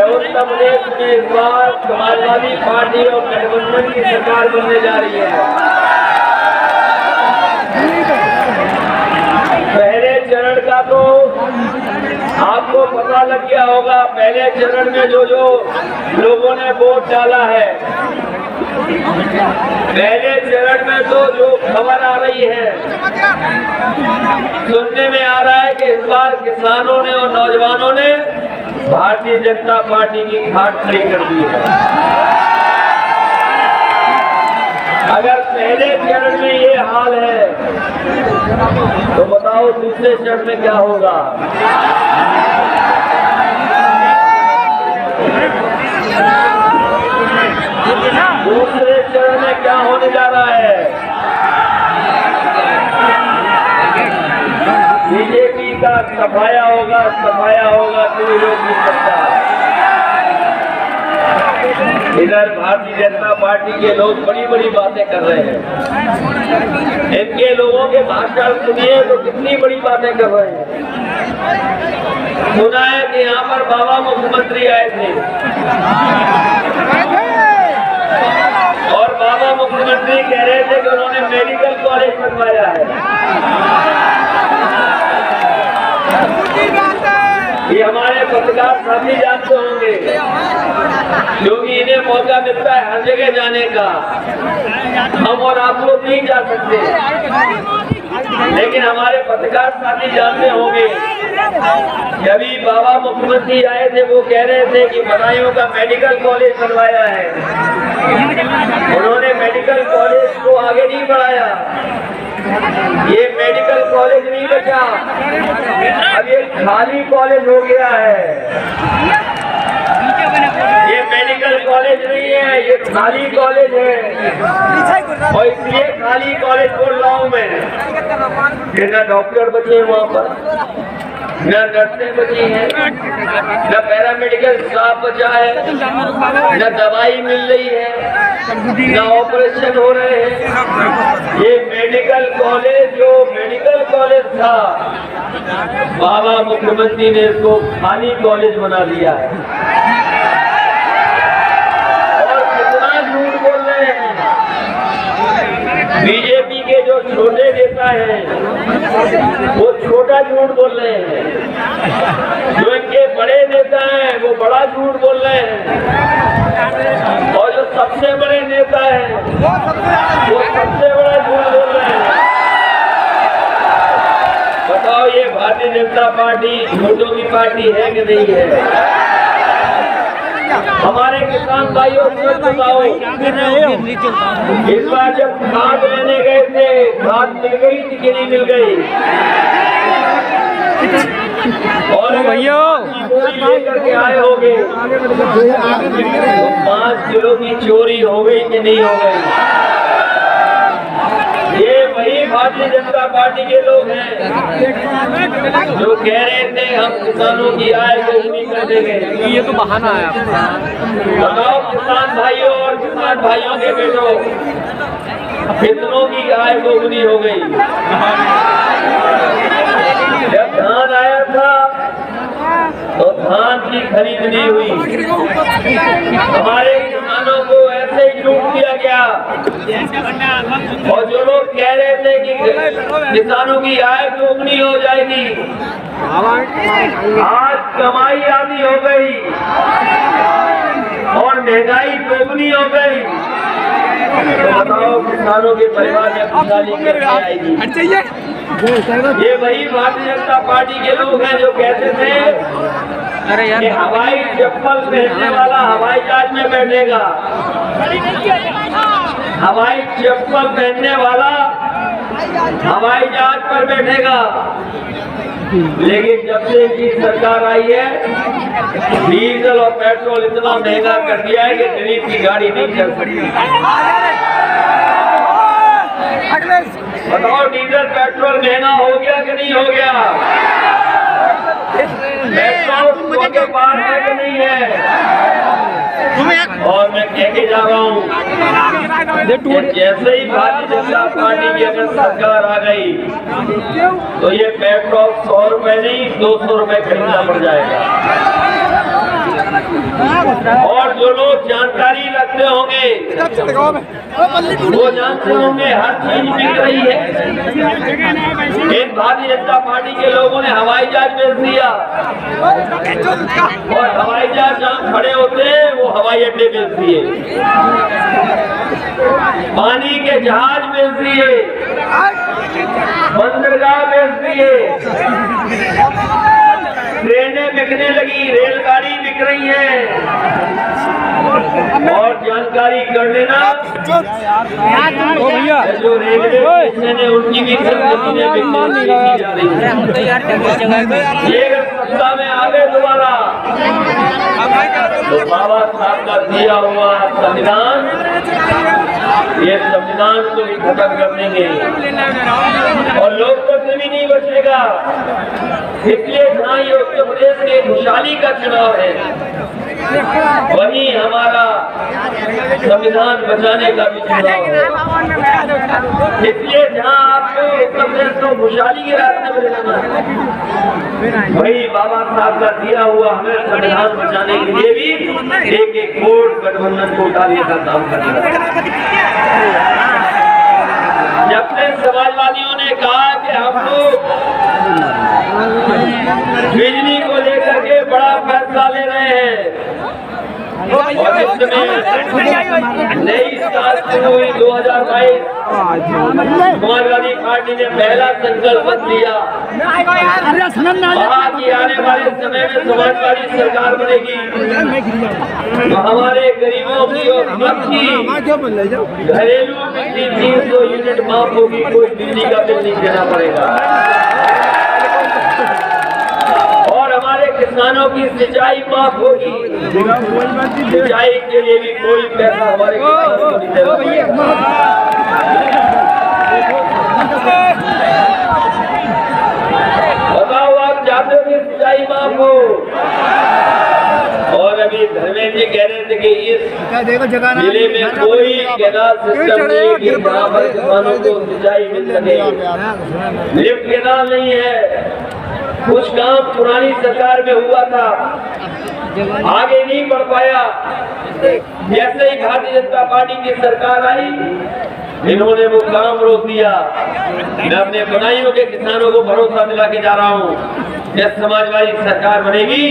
Speaker 6: उत्तर प्रदेश में इस बार समाजवादी पार्टी और गठबंधन की सरकार बनने जा रही है। पहले चरण का तो आपको पता लग गया होगा, पहले चरण में जो लोगों ने वोट डाला है, पहले चरण में तो जो खबर आ रही है, सुनने में आ रहा है कि इस बार किसानों ने और नौजवानों ने भारतीय जनता पार्टी की खाट खड़ी कर दी है। अगर पहले चरण में ये हाल है तो बताओ दूसरे चरण में क्या होगा। दूसरे चरण में क्या होने जा रहा है? बीजेपी का सफाया होगा कोई रोक नहीं सकता। इधर भारतीय जनता पार्टी के लोग बड़ी बड़ी बातें कर रहे हैं। इनके लोगों के भाषण सुनिए तो कितनी बड़ी बातें कर रहे हैं। सुना है कि यहाँ पर बाबा मुख्यमंत्री आए थे और बाबा मुख्यमंत्री कह रहे थे कि उन्होंने मेडिकल कॉलेज बनवाया है। ये हमारे पत्रकार साथी जानते होंगे, क्योंकि इन्हें मौका मिलता है हर जगह जाने का। हम और आप लोग नहीं जा सकते, लेकिन हमारे पत्रकार साथी जानते होंगे। जब बाबा मुख्यमंत्री आए थे वो कह रहे थे कि बदायूं का मेडिकल कॉलेज बनवाया है। उन्होंने मेडिकल कॉलेज को आगे नहीं बढ़ाया। ये मेडिकल कॉलेज नहीं बचा, अब ये खाली कॉलेज हो गया है। ये मेडिकल कॉलेज नहीं है, ये खाली कॉलेज है। और इसलिए खाली कॉलेज बोल रहा हूँ मैं। न डॉक्टर बचे वहाँ पर, न नर्सें बची हैं, न पैरामेडिकल स्टाफ बचा है, न दवाई मिल रही है, न ऑपरेशन हो रहे हैं। ये मेडिकल कॉलेज जो मेडिकल कॉलेज था बाबा मुख्यमंत्री ने इसको खाली कॉलेज बना दिया है। और कितना झूठ बोल रहे हैं बीजेपी के जो छोटे नेता हैं, वो छोटा झूठ बोल रहे हैं। जो इनके बड़े नेता हैं वो बड़ा झूठ बोल रहे हैं, और जो सबसे बड़े नेता हैं वो सबसे बड़ा झूठ बोल रहे हैं। बताओ, ये भारतीय जनता पार्टी झूठों की पार्टी है कि नहीं है? हमारे किसान भाइयों को बताओ, इस बार जब खाद लेने गए थे, खाद मिल गई थी कि नहीं मिल गई? और भैया लेकर के आए होंगे तो 5 किलो की चोरी हो गई कि नहीं हो गई? ये वही भारतीय जनता पार्टी के लोग हैं जो कह रहे थे हम किसानों की आय दोगुनी कर देंगे।
Speaker 1: ये तो बहाना है आपका।
Speaker 6: बताओ किसान भाइयों और किसान भाइयों के बेटों, कितनों की आय दोगुनी हो गई? जब धान आया था तो धान की खरीद नहीं हुई, हमारे किसानों को ऐसे ही लूट दिया गया। और जो लोग कह रहे थे कि किसानों की आय दोगुनी हो जाएगी, आज कमाई आधी हो गई और महंगाई दोगुनी हो गई। तो बताओ किसानों के परिवार में खुशहाली कैसे आएगी? ये वही भारतीय जनता पार्टी के लोग हैं जो कहते थे कि हवाई चप्पल पहनने वाला हवाई जहाज में बैठेगा, हवाई चप्पल पहनने वाला हवाई जहाज पर बैठेगा। लेकिन जब से इनकी सरकार आई है, डीजल और पेट्रोल इतना महंगा कर दिया है कि गरीब की गाड़ी नहीं चल सकती। बताओ, डीजल पेट्रोल महंगा हो गया कि नहीं हो गया? पेट्रोल के पार है कि नहीं है? और मैं कह के जा रहा हूँ, जैसे ही भारतीय जनता पार्टी की अगर सरकार आ गई तो ये पेट्रोल 100 रुपए नहीं 200 रुपए खरीदना पड़ जाएगा। और जो लोग जानकारी रखते होंगे वो जानते होंगे हर चीज बिक रही है। इन भारतीय जनता पार्टी के लोगों ने हवाई जहाज बेच दिया, और हवाई जहाज जहाँ खड़े होते हैं वो हवाई अड्डे बेच दिए, पानी के जहाज बेच दिए, बंदरगाह बेच दिए, ट्रेनें बिकने लगी, रेलगाड़ी बिक रही है। और जानकारी कर लेना, जो रेलवे स्टेशन है उनकी भी जमीनें बिकने जा रही है। ये सत्ता में आ गए दोबारा तो बाबा साहब का दिया हुआ संविधान, ये संविधान को भी खत्म कर देंगे और लोकतंत्र भी नहीं बचेगा। इसलिए जहाँ ये उत्तर प्रदेश के खुशहाली का चुनाव है, वही हमारा संविधान बचाने का भी चुनाव है। इसलिए जहाँ आपको उत्तर प्रदेश को खुशहाली के रास्ते में जाना है, वही बाबा साहब का दिया हुआ हमें संविधान बचाने के लिए भी एक वोट गठबंधन को डालने का काम करना है। जब से समाजवादियों ने कहा कि हम लोग बिजली को लेकर के बड़ा फैसला ले रहे हैं, और इस समय नई साल शुरू हुई 2022, समाजवादी पार्टी ने पहला संकल्प लिया कि आने वाले समय में समाजवादी सरकार बनेगी तो हमारे गरीबों की और सबकी घरेलू बिजली 300 यूनिट माफ होगी, कोई बिजली का बिल नहीं देना पड़ेगा। और हमारे किसानों की सिंचाई माफ होगी, सिंचाई के लिए भी कोई पैसा हमारे किसानों को नहीं देना पड़ेगा। बताओ, आप चाहते हो कि सिंचाई माफ हो? और अभी धर्मेंद्र जी कह रहे थे कि इस जिले में कोई कैनाल सिस्टम नहीं है कि जहाँ पर किसानों को सिंचाई मिल सके, लिफ्ट कैनाल नहीं है, कुछ काम पुरानी सरकार में हुआ था, आगे नहीं बढ़ पाया। जैसे ही भारतीय जनता पार्टी की सरकार आई, इन्होंने वो काम रोक दिया। मैं अपने बदायूं के किसानों को भरोसा दिला के जा रहा हूँ, जब समाजवादी सरकार बनेगी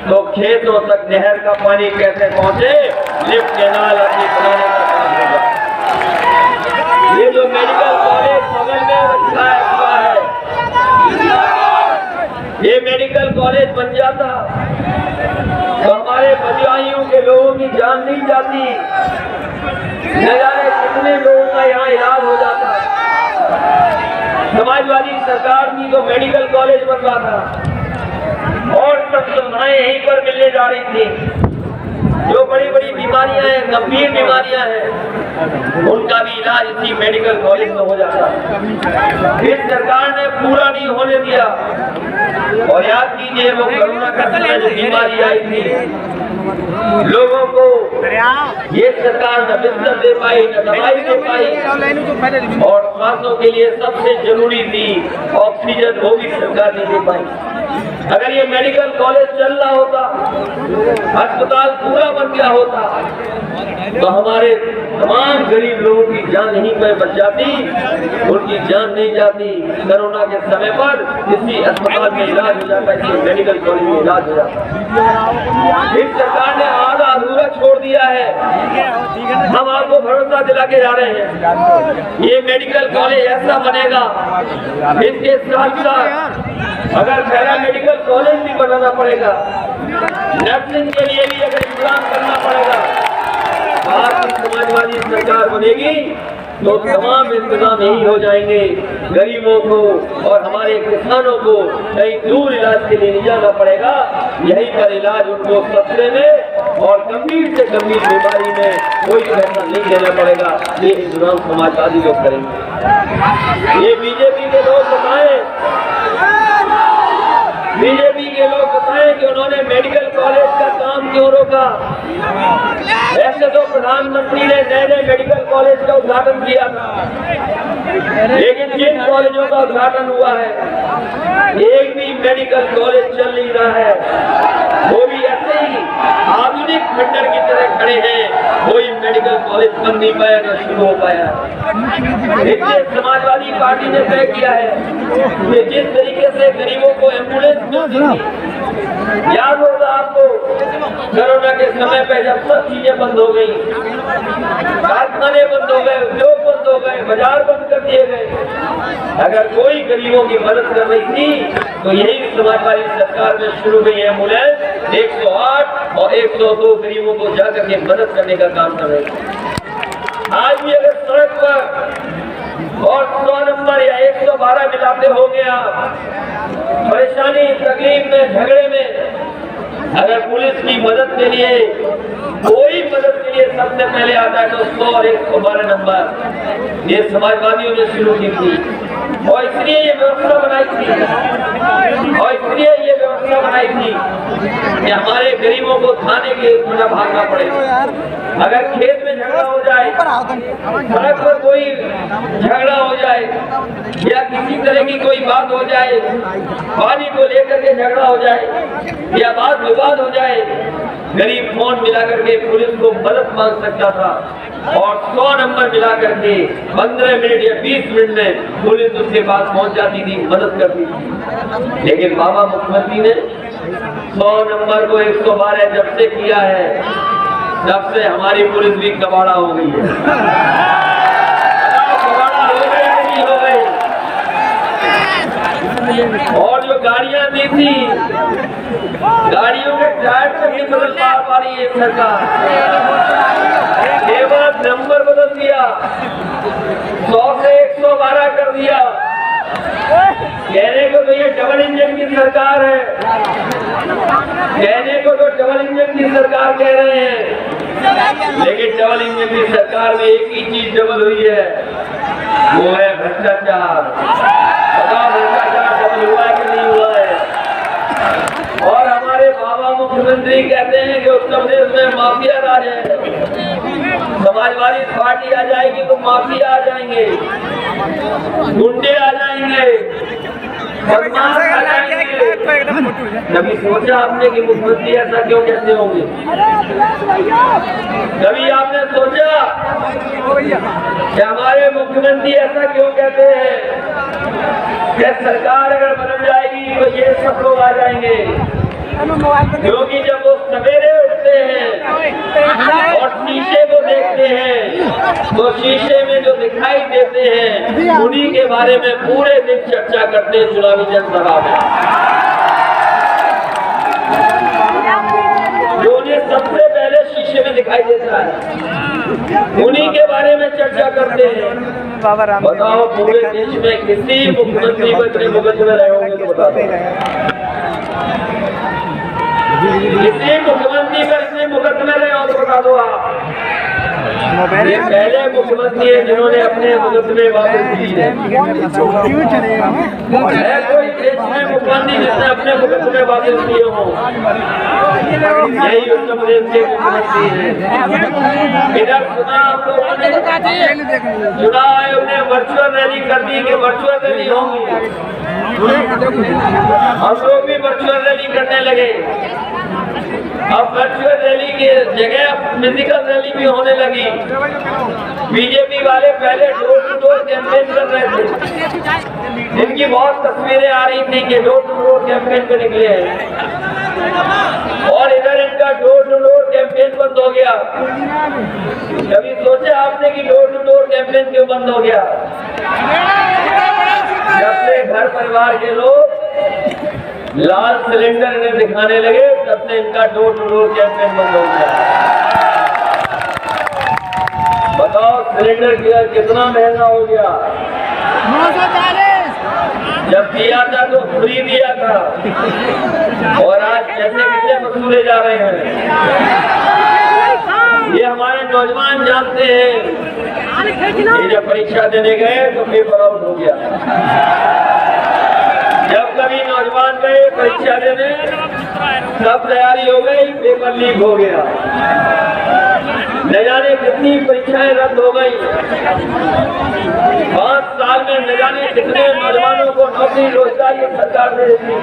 Speaker 6: तो खेतों तक नहर का पानी कैसे पहुंचे, लिफ्ट कैनाल अपनी बनाने का काम होगा। ये जो मेडिकल कॉलेज बगल में हुआ है, ये मेडिकल कॉलेज बन जाता तो हमारे बदायूं के लोगों की जान नहीं जाती, न जाने कितने लोगों का यहाँ इलाज हो जाता। समाजवादी सरकार की तो मेडिकल कॉलेज बन रहा था और सब सुविधाएं यहीं पर मिलने जा रही थी। जो बड़ी बड़ी बीमारियां हैं, गंभीर बीमारियां हैं, उनका भी इलाज इसी मेडिकल कॉलेज में हो जाता। इस सरकार ने पूरा नहीं होने दिया। और याद कीजिए, वो कोरोना का समय जो बीमारी आई थी, लोगों को ये सरकार न बिस्तर दे पाई, न दवाई दे पाई, और सांसों के लिए सबसे जरूरी थी ऑक्सीजन, वो भी सरकार नहीं दे पाई। अगर ये मेडिकल कॉलेज चल रहा होता, अस्पताल पूरा बन गया होता, तो हमारे तमाम गरीब लोगों की जान यहीं पर बच जाती, उनकी जान नहीं जाती। कोरोना के समय पर इसी अस्पताल में इलाज हो जाता, इसी मेडिकल कॉलेज में इलाज हो जाता। इस सरकार ने आधा अधूरा छोड़ दिया है। हम आपको भरोसा दिला के जा रहे हैं, ये मेडिकल कॉलेज ऐसा बनेगा। इसके साथ साथ अगर पहला मेडिकल कॉलेज भी बनाना पड़ेगा, नर्सिंग के लिए भी अगर इंतजाम करना पड़ेगा, भारतीय समाजवादी सरकार बनेगी तो तमाम इंतजाम यही हो जाएंगे। गरीबों को और हमारे किसानों को कहीं दूर इलाज के लिए नहीं जाना पड़ेगा, यहीं पर इलाज उनको सस्ते में और गंभीर से गंभीर बीमारी में कोई पैसा नहीं देना पड़ेगा। ये इंतजाम समाजवादी लोग करेंगे। ये बीजेपी के लोग बताएं, बीजेपी के लोग बताएं कि उन्होंने मेडिकल कॉलेज का काम क्यों रोका। ऐसे तो प्रधानमंत्री ने नए नए मेडिकल कॉलेज का उद्घाटन किया था, लेकिन जिन कॉलेजों का उद्घाटन हुआ है, एक भी मेडिकल कॉलेज चल नहीं रहा है। वो भी ऐसे ही आधुनिक खंडर की तरह खड़े हैं, कोई मेडिकल कॉलेज बन नहीं पाया, न शुरू हो पाया। इसलिए समाजवादी पार्टी ने तय किया है कि जिस तरीके से गरीबों को एम्बुलेंस मिलती थी, याद होगा आपको, कोरोना के समय पे जब सब चीजें बंद हो गई, कारखाने बंद हो गए, उद्योग बंद हो गए, बाजार बंद कर दिए गए, अगर कोई गरीबों की मदद कर रही थी तो यही समाजवादी सरकार में शुरू हुई एम्बुलेंस 108 और 102 गरीबों को जाकर के मदद करने का काम कर रहे थे। आज भी अगर सड़क पर और 100 नंबर या 112 मिलाते होंगे आप, परेशानी, तकलीफ में, झगड़े में, अगर पुलिस की मदद के लिए, कोई मदद के लिए सबसे पहले आता है तो 100 और 112 नंबर ये समाजवादियों ने शुरू की थी। और इसलिए ये व्यवस्था बनाई थी, और इसलिए ये व्यवस्था बनाई थी कि हमारे गरीबों को थाने के बिना भागना पड़े। अगर खेत में झगड़ा हो जाए, सड़क पर कोई झगड़ा हो जाए, या किसी तरह की कोई बात हो जाए, पानी को लेकर के झगड़ा हो जाए या बात विवाद हो जाए, गरीब फोन मिला करके पुलिस को मदद मांग सकता था और 100 नंबर मिला करके 15 मिनट या 20 मिनट में पुलिस उसके पास पहुंच जाती थी, मदद करती थी। लेकिन बाबा मुख्यमंत्री ने 100 नंबर को 112 जब से किया है, तब से हमारी पुलिस भी कबाड़ा हो गई है। कबाड़ा हो गई नहीं हो गई। और जो गाड़ियां दी थी, गाड़ियों के टायर तक नहीं बदल पा रही है सरकार। केवल नंबर बदल दिया, 100 से 112 कर दिया। कहने को तो ये डबल इंजन की सरकार है, कहने को तो डबल इंजन की सरकार कह रहे हैं, लेकिन डबल इंजन की सरकार में एक ही चीज डबल हुई है, वो है भ्रष्टाचार। बताओ भ्रष्टाचार डबल हुआ है कि नहीं हुआ है? और हमारे बाबा मुख्यमंत्री कहते हैं कि उत्तर प्रदेश में माफिया राज है, समाजवादी पार्टी आ जाएगी तो माफिया आ जाएंगे, गुंडे आ जाएंगे, बदमाश आ जाएंगे, कभी सोचा आपने कि मुख्यमंत्री ऐसा क्यों कहते होंगे? कभी आपने सोचा कि हमारे मुख्यमंत्री ऐसा क्यों कहते हैं कि सरकार अगर बदल जाएगी तो ये सब लोग आ जाएंगे? क्योंकि जब वो सवेरे उठते हैं और शीशे को देखते हैं तो शीशे में जो दिखाई देते हैं उन्हीं के बारे में पूरे दिन चर्चा करते हैं चुनावी जनसभा में। जो उन्हें सबसे पहले शीशे में दिखाई देता है उन्हीं के बारे में चर्चा करते हैं। बताओ पूरे देश में किसी मुख्यमंत्री को इतने मुकदमे रहे होंगे तो बता दो। किसी मुख्यमंत्री पर इतने मुकदमे रहे हो तो बता दो आप। ये पहले मुख्यमंत्री है जिन्होंने अपने मुकदमे वापस किए हैं। है कोई देश में मुख्यमंत्री जिसने अपने मुकदमे वापस किए हों? यही उत्तर प्रदेश के मुख्यमंत्री हैं। इधर सुना आप लोगों ने चुनाव आयोग ने वर्चुअल रैली कर दी कि वर्चुअल रैली होंगी। हम लोग भी वर्चुअल रैली करने लगे। अब वर्चुअल रैली की जगह फिजिकल रैली भी होने लगी। बीजेपी वाले पहले डोर टू डोर कैंपेन कर रहे थे, जिनकी बहुत तस्वीरें आ रही थी कि डोर टू डोर कैंपेन पे निकले हैं, और इधर इनका डोर टू डोर कैंपेन बंद हो गया। कभी सोचा आपने कि डोर टू डोर कैंपेन क्यों बंद हो गया? जब से घर परिवार के लोग लाल सिलेंडर इन्हें दिखाने लगे तब से इनका डोर टू डोर कैंपेन बंद हो गया। बताओ सिलेंडर कितना महंगा हो गया? 940। जब दिया था तो फ्री दिया था, और आज पैसे कितने वसूले जा रहे हैं ये हमारे नौजवान जानते हैं। ये जब परीक्षा देने गए तो पेपर आउट हो गया। जब कभी नौजवान गए परीक्षा देने सब तैयारी हो गई, पेपर लीक हो गया। न जाने कितनी परीक्षाएं रद्द हो गई। 5 साल में न जाने कितने नौजवानों को नौकरी रोजगार ये सरकार दे देती,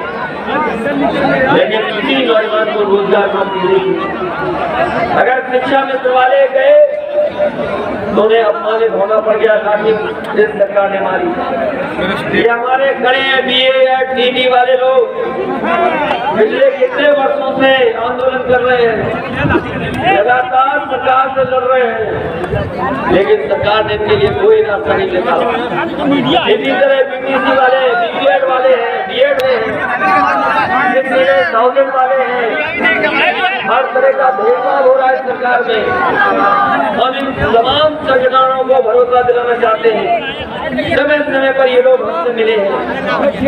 Speaker 6: लेकिन किसी नौजवान को रोजगार नौकरी नहीं। अगर शिक्षा में सवाले गए तो उन्हें अपमानित होना पड़ गया था कि इस सरकार ने मारी। ये हमारे खड़े हैं BA या TT वाले लोग, पिछले कितने वर्षों से आंदोलन कर रहे हैं, लगातार सरकार से लड़ रहे हैं, लेकिन सरकार ने इनके लिए कोई रास्ता नहीं निकाला। इसी तरह BTC वाले, BPED वाले हैं, BED हैं, 1000 वाले हैं, हर तरह का भेदभाव हो रहा है सरकार में। हम इन तमाम संगठनों को भरोसा दिलाना चाहते हैं। समय समय पर ये लोग हमसे मिले हैं,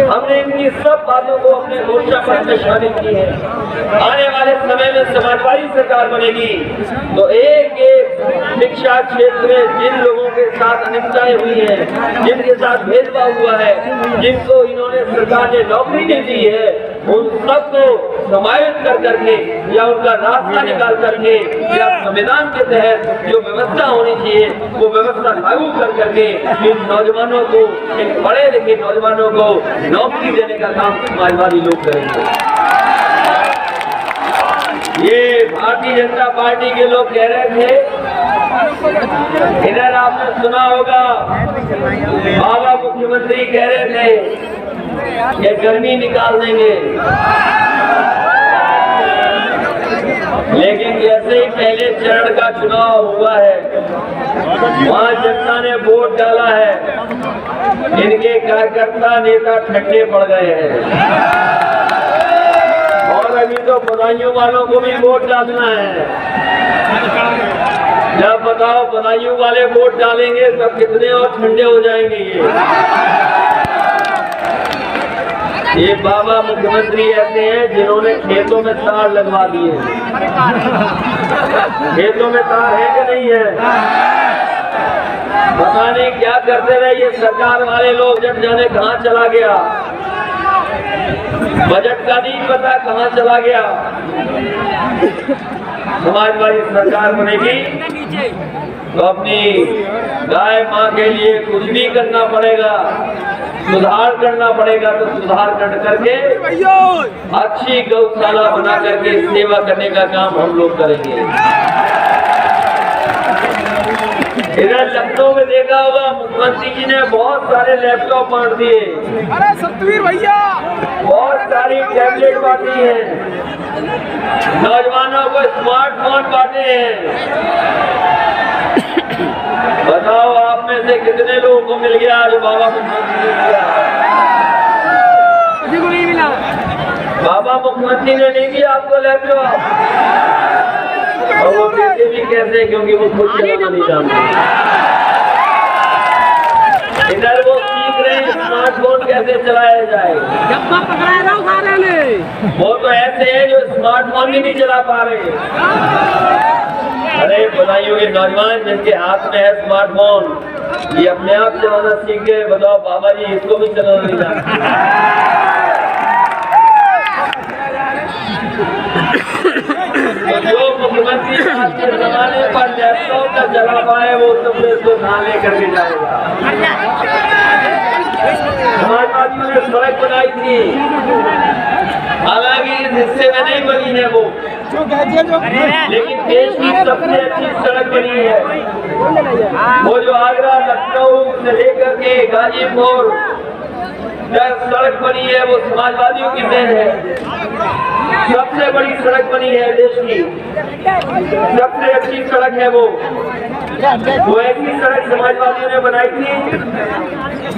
Speaker 6: हमने इनकी सब बातों को अपने घोषणा पत्र में शामिल की है। आने वाले समय में समाजवादी सरकार बनेगी तो एक एक शिक्षा क्षेत्र में जिन लोगों के साथ अनिष्टाएं हुई है, जिनके साथ भेदभाव हुआ है, जिनको इन्होंने सरकार ने नौकरी नहीं दी है, उन सबको समाहित कर करके या उनका रास्ता निकाल करके या संविधान के तहत जो व्यवस्था होनी चाहिए वो व्यवस्था लागू कर करके इन नौजवानों को, इन पढ़े लिखे नौजवानों को नौकरी देने का काम समाजवादी लोग करेंगे। ये भारतीय जनता पार्टी के लोग कह रहे थे, इधर आपने सुना होगा बाबा मुख्यमंत्री कह रहे थे कि गर्मी निकाल देंगे, लेकिन जैसे ही पहले चरण का चुनाव हुआ है वहाँ जनता ने वोट डाला है, इनके कार्यकर्ता नेता ठंडे पड़ गए हैं, और अभी तो बदायूं वालों को भी वोट डालना है। जब बताओ बदायूं वाले वोट डालेंगे तब कितने और ठंडे हो जाएंगे। ये बाबा मुख्यमंत्री ऐसे हैं जिन्होंने खेतों में तार लगवा दिए। खेतों में तार है कि नहीं है? पता नहीं क्या करते रहे ये सरकार वाले लोग, जब जाने कहाँ चला गया। बजट का नहीं पता कहाँ चला गया। समाजवादी सरकार बनेगी तो अपनी गाय माँ के लिए कुछ भी करना पड़ेगा, सुधार करना पड़ेगा तो सुधार करके अच्छी गौशाला बना करके सेवा करने का काम हम लोग करेंगे। इधर लखनऊ में देखा होगा मुख्यमंत्री जी ने बहुत सारे लैपटॉप बांट दिए।
Speaker 7: अरे सतवीर भैया
Speaker 6: बहुत सारी टैबलेट बांटी है, नौजवानों को स्मार्टफोन बांटे हैं। बताओ आप में से कितने लोगों को मिल गया जो बाबा मुख्यमंत्री ने दिया?
Speaker 7: किसी को नहीं मिला।
Speaker 6: बाबा मुख्यमंत्री ने नहीं दिया आपको लैपटॉप, और वो देते भी कैसे, क्योंकि वो खुद चलाना नहीं जानते। इधर वो सीख रहे हैं स्मार्टफोन कैसे चलाया जाए। वो तो ऐसे हैं जो स्मार्टफोन भी नहीं चला पा रहे। अरे बधाइयों के नौजवान जिनके हाथ में है स्मार्टफोन, ये अपने आप चलाना सीख गए। बताओ बाबा जी इसको भी चलाना नहीं जानते। तो जो मुख्यमंत्री आज के जमाने पर लैपटॉप का चला पाए वो तुमने इसको कहाँ लेकर के जाएगा। समाजवादियों ने सड़क बनाई थी, हालांकि इस हिस्से में नहीं बनी है वो, लेकिन देश की सबसे अच्छी सड़क बनी है। वो जो आगरा लखनऊ से लेकर के गाजीपुर सड़क बनी है वो समाजवादियों की देन है। सबसे बड़ी सड़क बनी है देश की, सबसे अच्छी सड़क है वो ऐसी सड़क समाजवादियों ने बनाई थी।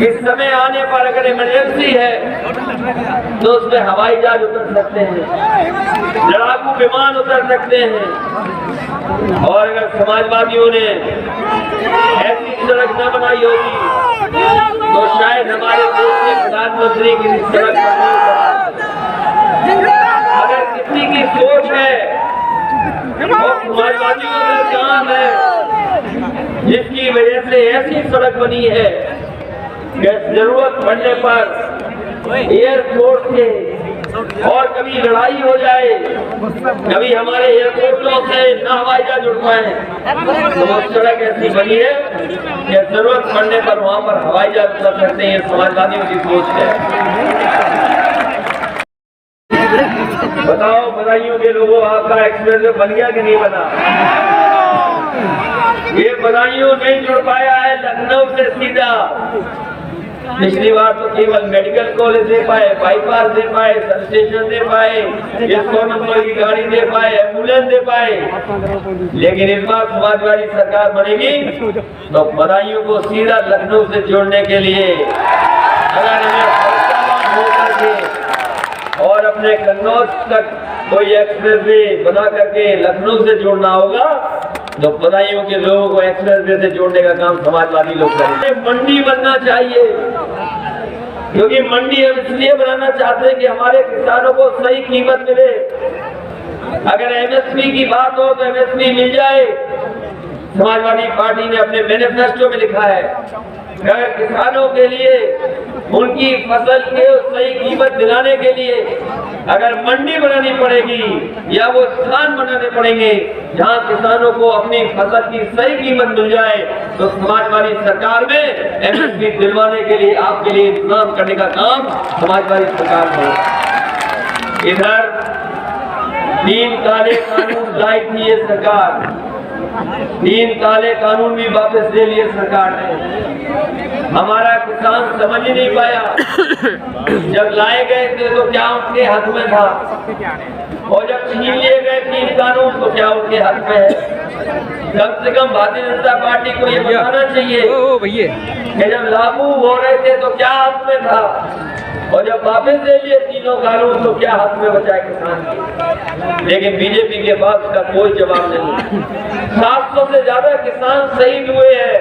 Speaker 6: इस समय आने पर अगर इमरजेंसी है तो उसमें हवाई जहाज उतर सकते हैं, लड़ाकू विमान उतर सकते हैं। और अगर समाजवादियों ने ऐसी सड़क न बनाई होगी तो शायद हमारे देश के प्रधानमंत्री की सड़क अगर किसी की सोच है और समाजवादियों का काम है जिसकी वजह से ऐसी सड़क बनी है कि जरूरत पड़ने पर एयरपोर्ट के और कभी लड़ाई हो जाए, कभी हमारे एयरपोर्टों से न हवाई जहाज उड़ पाए, तो वो सड़क ऐसी बनी है कि जरूरत पड़ने पर वहाँ पर हवाई जहाज उतर सकते हैं। समाजवादियों की सोच है। बताओ बधाइयों के लोगों, आपका एक्सप्रेस बन गया कि नहीं बना? ये बधाइयों नहीं जुड़ पाया है लखनऊ से सीधा। पिछली बार तो केवल मेडिकल कॉलेज दे पाए, बाईपास दे पाए, सब स्टेशन दे पाए, 100 नंबर की गाड़ी दे पाए, एम्बुलेंस दे पाए, लेकिन इस बार समाजवादी सरकार बनेगी तो बधाइयों को सीधा लखनऊ से जोड़ने के लिए अगर हमें होकर के और अपने कन्नौज तक कोई एक्सप्रेस वे बना करके लखनऊ से जोड़ना होगा तो बधाइयों के लोगों को एक्सप्रेस वे से जोड़ने का काम समाजवादी लोग करेंगे। मंडी बनना चाहिए, क्योंकि मंडी हम इसलिए बनाना चाहते हैं कि हमारे किसानों को सही कीमत मिले। अगर एमएसपी की बात हो तो एमएसपी मिल जाए। समाजवादी पार्टी ने अपने मैनिफेस्टो में लिखा है अगर किसानों के लिए उनकी फसल के सही कीमत दिलाने के लिए अगर मंडी बनानी पड़ेगी या वो स्थान बनाने पड़ेंगे जहां किसानों को अपनी फसल की सही कीमत मिल जाए, तो समाजवादी सरकार में एमएसपी दिलवाने के लिए आपके लिए इंतजाम करने का काम समाजवादी सरकार है। इधर 3 काले कानून लाई थी ये सरकार, 3 काले कानून भी वापस ले लिए सरकार ने। हमारा किसान समझ ही नहीं पाया, जब लाए गए थे तो क्या उनके हाथ में था, और जब छीन लिए गए 3 कानून तो क्या उनके हाथ में है। कम से कम भारतीय जनता पार्टी को ये बताना चाहिए कि जब लागू हो रहे थे तो क्या हाथ में था, और जब वापस ले लिए तीनों कानून तो क्या हाथ में बचा किसान की। लेकिन बीजेपी के पास उसका कोई जवाब नहीं। 700 से ज्यादा किसान शहीद हुए हैं,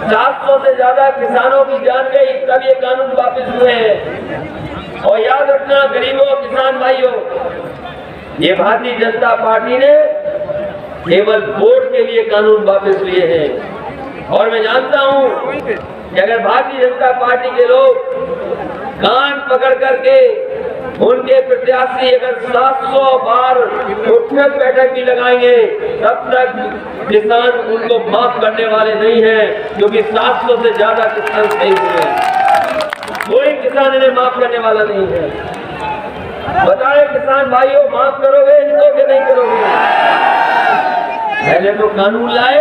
Speaker 6: 700 से ज्यादा किसानों की जान गई, तब ये कानून वापस हुए हैं। और याद रखना गरीबों किसान भाइयों, ये भारतीय जनता पार्टी ने केवल वोट के लिए कानून वापस लिए हैं। और मैं जानता हूं कि अगर भारतीय जनता पार्टी के लोग कान पकड़ करके उनके प्रत्याशी अगर 700 बार उठक बैठक भी लगाएंगे तब तक किसान उनको माफ करने वाले नहीं हैं, क्योंकि 700 से ज्यादा किसान शहीद हुए। किसान इन्हें माफ करने वाला नहीं है। बताए किसान भाइयों, माफ करोगे इनको कि नहीं करोगे? पहले तो कानून लाए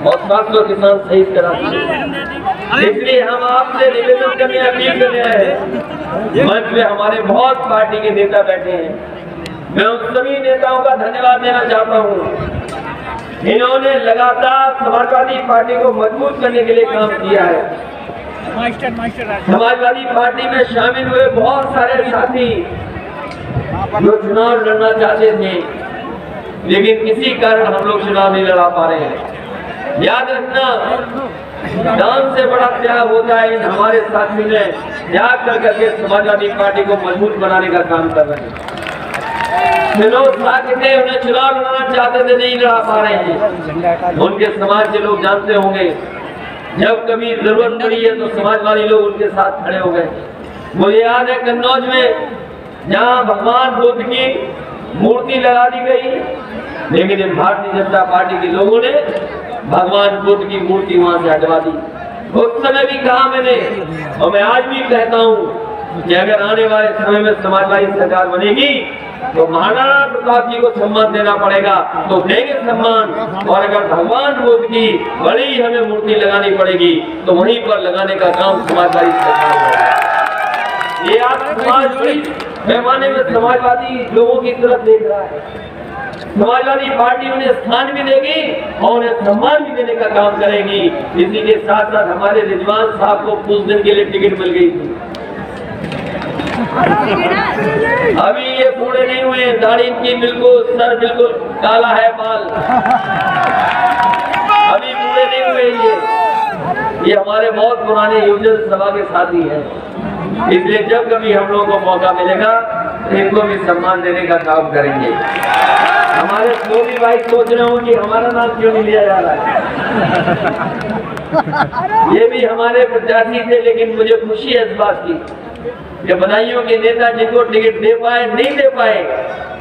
Speaker 6: और 700 किसान शहीद करा दिए। इसलिए हम आपसे निवेदन करने, अपील करने आए हैं। मंच में हमारे बहुत पार्टी के नेता बैठे हैं, मैं उन सभी नेताओं का धन्यवाद देना चाहता हूँ। इन्होंने लगातार समाजवादी पार्टी को मजबूत करने के लिए काम किया है। समाजवादी पार्टी में शामिल हुए बहुत सारे साथी जो चुनाव लड़ना चाहते थे, लेकिन किसी कारण हम लोग चुनाव नहीं लड़ा पा रहे हैं। याद रखना, दान से बड़ा त्याग होता है। इन हमारे साथियों ने त्याग कर करके समाजवादी पार्टी को मजबूत बनाने का काम कर रहे हैं। विनोद साथी थे, उन्हें चुनाव लड़ना चाहते थे, नहीं लड़ा पा रहे हैं। उनके समाज के लोग जानते होंगे, जब कभी जरूरत पड़ी है तो समाजवादी लोग उनके साथ खड़े हो गए। मुझे याद है कन्नौज में जहाँ भगवान बुद्ध की मूर्ति लगा दी गई, लेकिन इन भारतीय जनता पार्टी के लोगों ने भगवान बुद्ध की मूर्ति वहां से हटवा दी। उस समय भी कहा मैंने, और मैं आज भी कहता हूँ कि अगर आने वाले समय में समाजवादी सरकार बनेगी तो महाराणा प्रताप जी को सम्मान देना पड़ेगा, तो देंगे सम्मान। और अगर भगवान बुद्ध की बड़ी हमें मूर्ति लगानी पड़ेगी तो वहीं पर लगाने का काम समाजवादी सरकार है। ये आप समाज बड़ी पैमाने में समाजवादी लोगों की तरफ देख रहा है। समाजवादी पार्टी उन्हें स्थान भी देगी और उन्हें सम्मान भी देने का काम करेगी। इसी के साथ साथ हमारे रिजवान साहब को कुछ दिन के लिए टिकट मिल गई थी। अभी ये बूढ़े नहीं हुए, दाढ़ी इनकी बिल्कुल, सर बिल्कुल काला है, बाल अभी बूढ़े नहीं हुए। ये हमारे बहुत पुराने युवजन सभा के साथी हैं। इसलिए जब कभी हम लोगों को मौका मिलेगा तो इनको भी सम्मान देने का काम करेंगे। हमारे मोदी भाई सोच रहे हो कि हमारा नाम क्यों नहीं लिया जा रहा है। ये भी हमारे प्रत्याशी थे, लेकिन मुझे खुशी है इस बात की कि बदायूं के नेता जिनको टिकट दे पाए, नहीं दे पाए,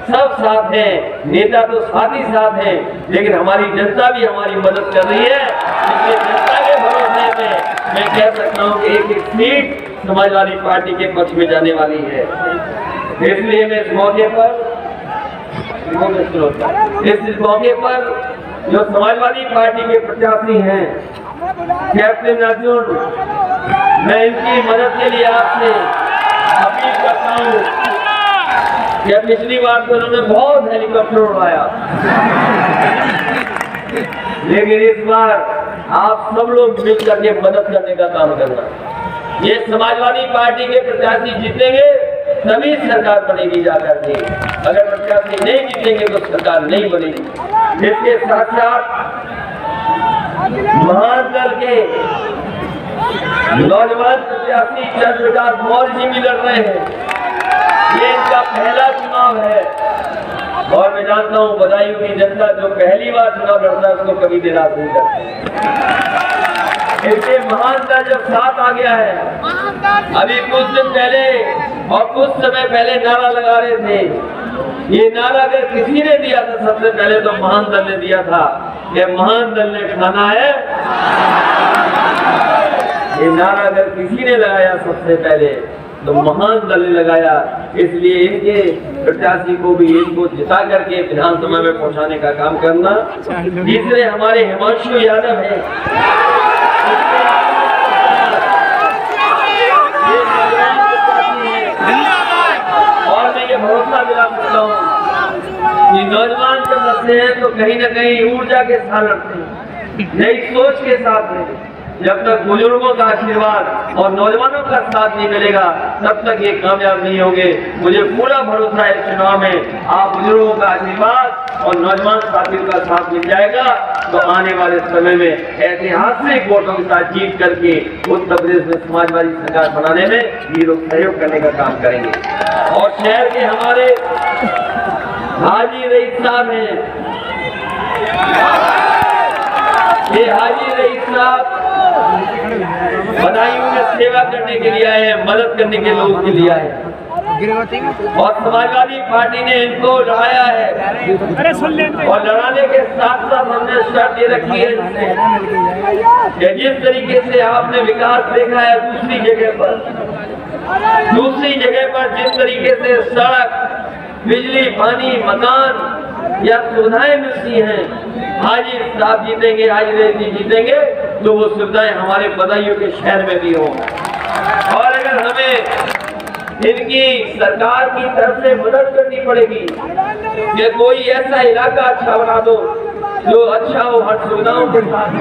Speaker 6: सब साथ हैं। नेता तो साथ ही साथ हैं, लेकिन हमारी जनता भी हमारी मदद कर रही है। इसलिए जनता के भरोसे में मैं कह सकता हूँ कि एक सीट समाजवादी पार्टी के पक्ष में जाने वाली है। इसलिए मैं इस मौके पर जो समाजवादी पार्टी के प्रत्याशी हैं, कैप्टन अर्जुन, मैं इनकी मदद के लिए आपसे अपील करता हूँ कि पिछली बार तो उन्होंने बहुत हेलीकॉप्टर उड़ाया, लेकिन इस बार आप सब लोग मिल करके मदद करने का काम करना। ये समाजवादी पार्टी के प्रत्याशी जीतेंगे तभी सरकार बनेगी जाकर के। अगर प्रत्याशी नहीं जीतेंगे तो सरकार नहीं बनेगी। इसके साथ साथ महान दल के नौजवान प्रत्याशी चंद्रप्रकाश मौर्य जी भी लड़ रहे हैं। ये इनका पहला चुनाव है और मैं जानता हूँ बदायूं की जनता जो पहली बार चुनाव लड़ता है उसको कभी निराश नहीं करती। इसके महान दल जब साथ आ गया है, अभी कुछ दिन पहले और कुछ समय पहले नारा लगा रहे थे। ये नारा अगर किसी ने दिया था सबसे पहले तो महान दल ने दिया था। ये महान दल ने खाना है। ये नारा अगर किसी ने लगाया सबसे पहले तो महान दल ने लगाया। इसलिए इनके प्रत्याशी को भी इनको जिता करके विधानसभा में पहुंचाने का काम करना। तीसरे हमारे हिमांशु यादव है, और मैं ये भरोसा दिला सकता हूँ कि नौजवान जब लड़ते हैं तो कहीं न कहीं ऊर्जा के साथ लड़ते हैं, नई सोच के साथ हैं। जब तक बुजुर्गों का आशीर्वाद और नौजवानों का साथ नहीं मिलेगा तब तक ये कामयाब नहीं होंगे। मुझे पूरा भरोसा है चुनाव में आप बुजुर्गों का आशीर्वाद और नौजवान साथियों का साथ मिल जाएगा तो आने वाले समय में ऐतिहासिक वोटों के साथ जीत करके उत्तर प्रदेश में समाजवादी सरकार बनाने में ये लोग सहयोग करने का काम करेंगे। और शहर के हमारे हाजी रईस साहब हैं, ये हाजी रईस साहब बदायूं में सेवा करने के लिए आए हैं, मदद करने के लोगों के लिए आए हैं और समाजवादी पार्टी ने इनको लड़ाया है। और लड़ाने के साथ साथ हमने शर्त ये रखी है कि जिस तरीके से आपने विकास देखा है दूसरी जगह पर, तरीके से सड़क, बिजली, पानी, मकान या सुविधाएं मिलती हैं, आज ही साहब जीतेंगे, आज रेड्डी जीतेंगे, तो वो सुविधाएं हमारे बदायूं के शहर में भी हो। और अगर हमें इनकी सरकार की तरफ से मदद करनी पड़ेगी कि कोई ऐसा इलाका अच्छा बना दो जो अच्छा हो, हर सुविधाओं के साथ,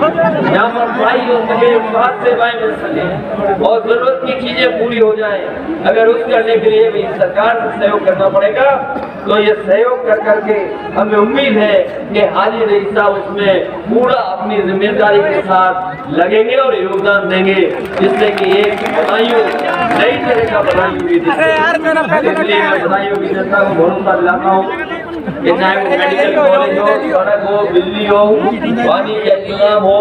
Speaker 6: जहाँ पर पढ़ाई हो सके, स्वास्थ्य सेवाएं मिल सके और जरूरत की चीजें पूरी हो जाए, अगर उस करने के लिए भी सरकार से सहयोग करना पड़ेगा, तो ये सहयोग कर करके हमें उम्मीद है कि हाजी रईस साहब उसमें पूरा अपनी जिम्मेदारी के साथ लगेंगे और योगदान देंगे, जिससे कि एक बदायूं नई तरह का बदायूं भी दिखे। इसलिए मैं बदायूं की जनता को भरोसा दिलाता हूँ कि चाहे वो मेडिकल कॉलेज हो, सड़क हो, बिजली हो, पानी का इंतजाम हो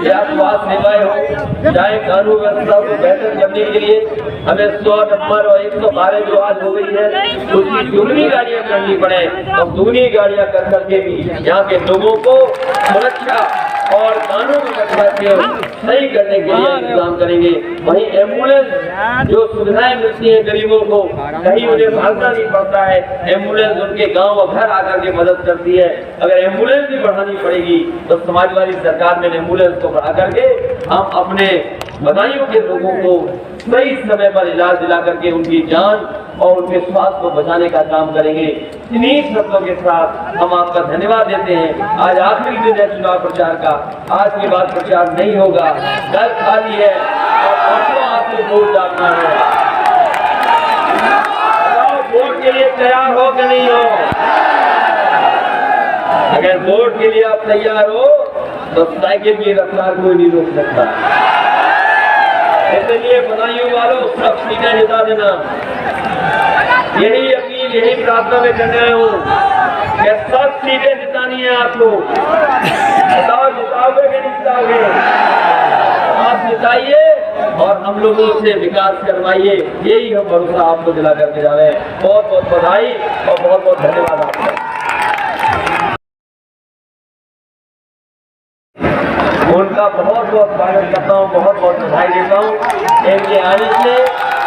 Speaker 6: या स्वास्थ्य सेवाएं हो, चाहे कानून व्यवस्था को बेहतर करने के लिए हमें 100 नंबर और 112 जो आज हो गई है उसकी दुगनी गाड़ियां करनी पड़े, और दुगनी गाड़ियां कर करके भी यहाँ के लोगों को सुरक्षा और कानून व्यवस्था के सही करने के लिए इंतजाम करेंगे। वहीं एम्बुलेंस जो सुविधाएं मिलती है गरीबों को, कहीं उन्हें भागना नहीं पड़ता है, एम्बुलेंस उनके गांव और घर आकर के मदद करती है। अगर एम्बुलेंस भी बढ़ानी पड़ेगी तो समाजवादी सरकार में एम्बुलेंस को बढ़ा करके हम अपने बदायूं के लोगों को सही समय पर इलाज दिला करके उनकी जान और उनके स्वास्थ्य को बचाने का काम करेंगे। इन्हीं शब्दों के साथ हम आपका धन्यवाद देते हैं। आज आखिरी दिन है चुनाव प्रचार का, आज के बाद प्रचार नहीं होगा, घर खाली है और परसों आपको वोट डालना है। वोट के लिए तैयार हो कि नहीं हो? अगर वोट के लिए आप तैयार हो तो साइकिल की रफ्तार कोई नहीं रोक सकता। इसलिए बदायूं वालों सब सीटें जिता देना, यही अपील, यही प्रार्थना में कर रहे हूँ कि सब सीटें जितानी है आपको। बताओ जिताओगे कि नहीं जिताओगे? आप जिताइए और हम लोगों से विकास करवाइए, यही हम भरोसा आपको दिला करके जा रहे हैं। बहुत बहुत बधाई और बहुत बहुत धन्यवाद आपका। उनका बहुत बहुत स्वागत करता हूँ, बहुत बहुत बधाई देता हूँ इनके आने से,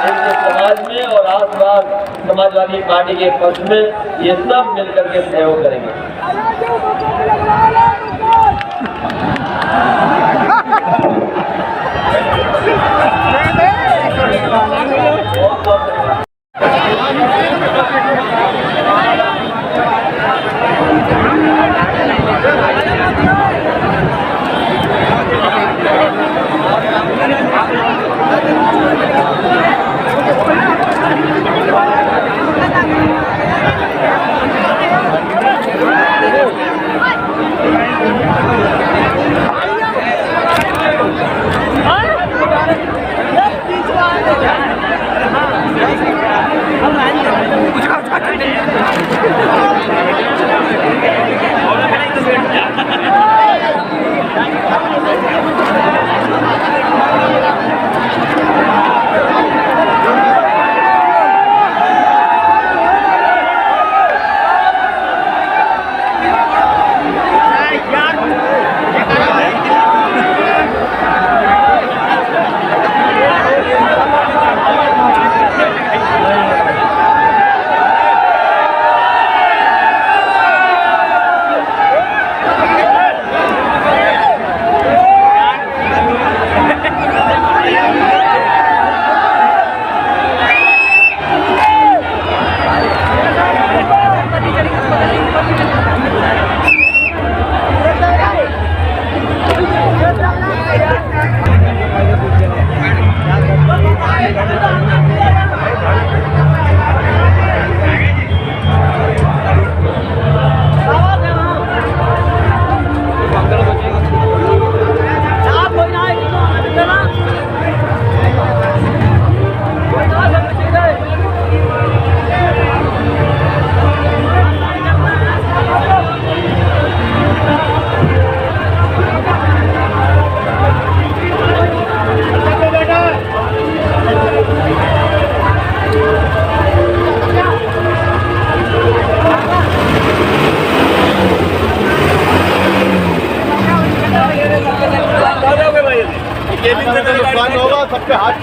Speaker 6: इनके समाज में और आसपास समाजवादी पार्टी के पक्ष में ये सब मिलकर के सहयोग करेंगे।
Speaker 7: सबके हाथ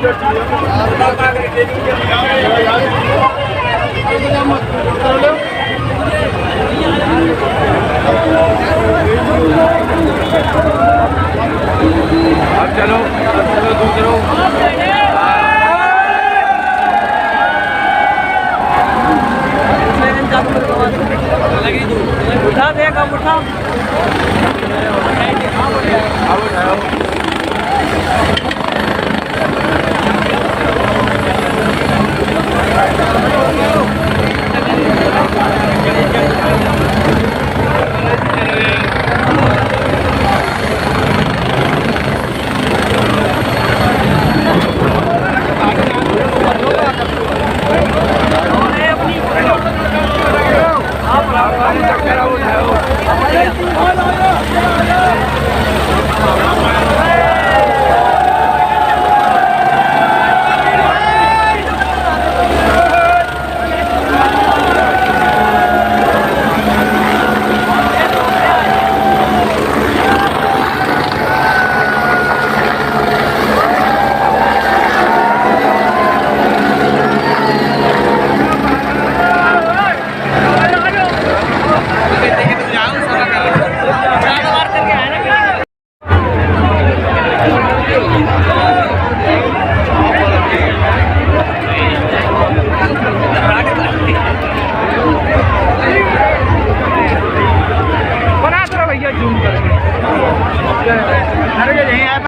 Speaker 3: अरे यही है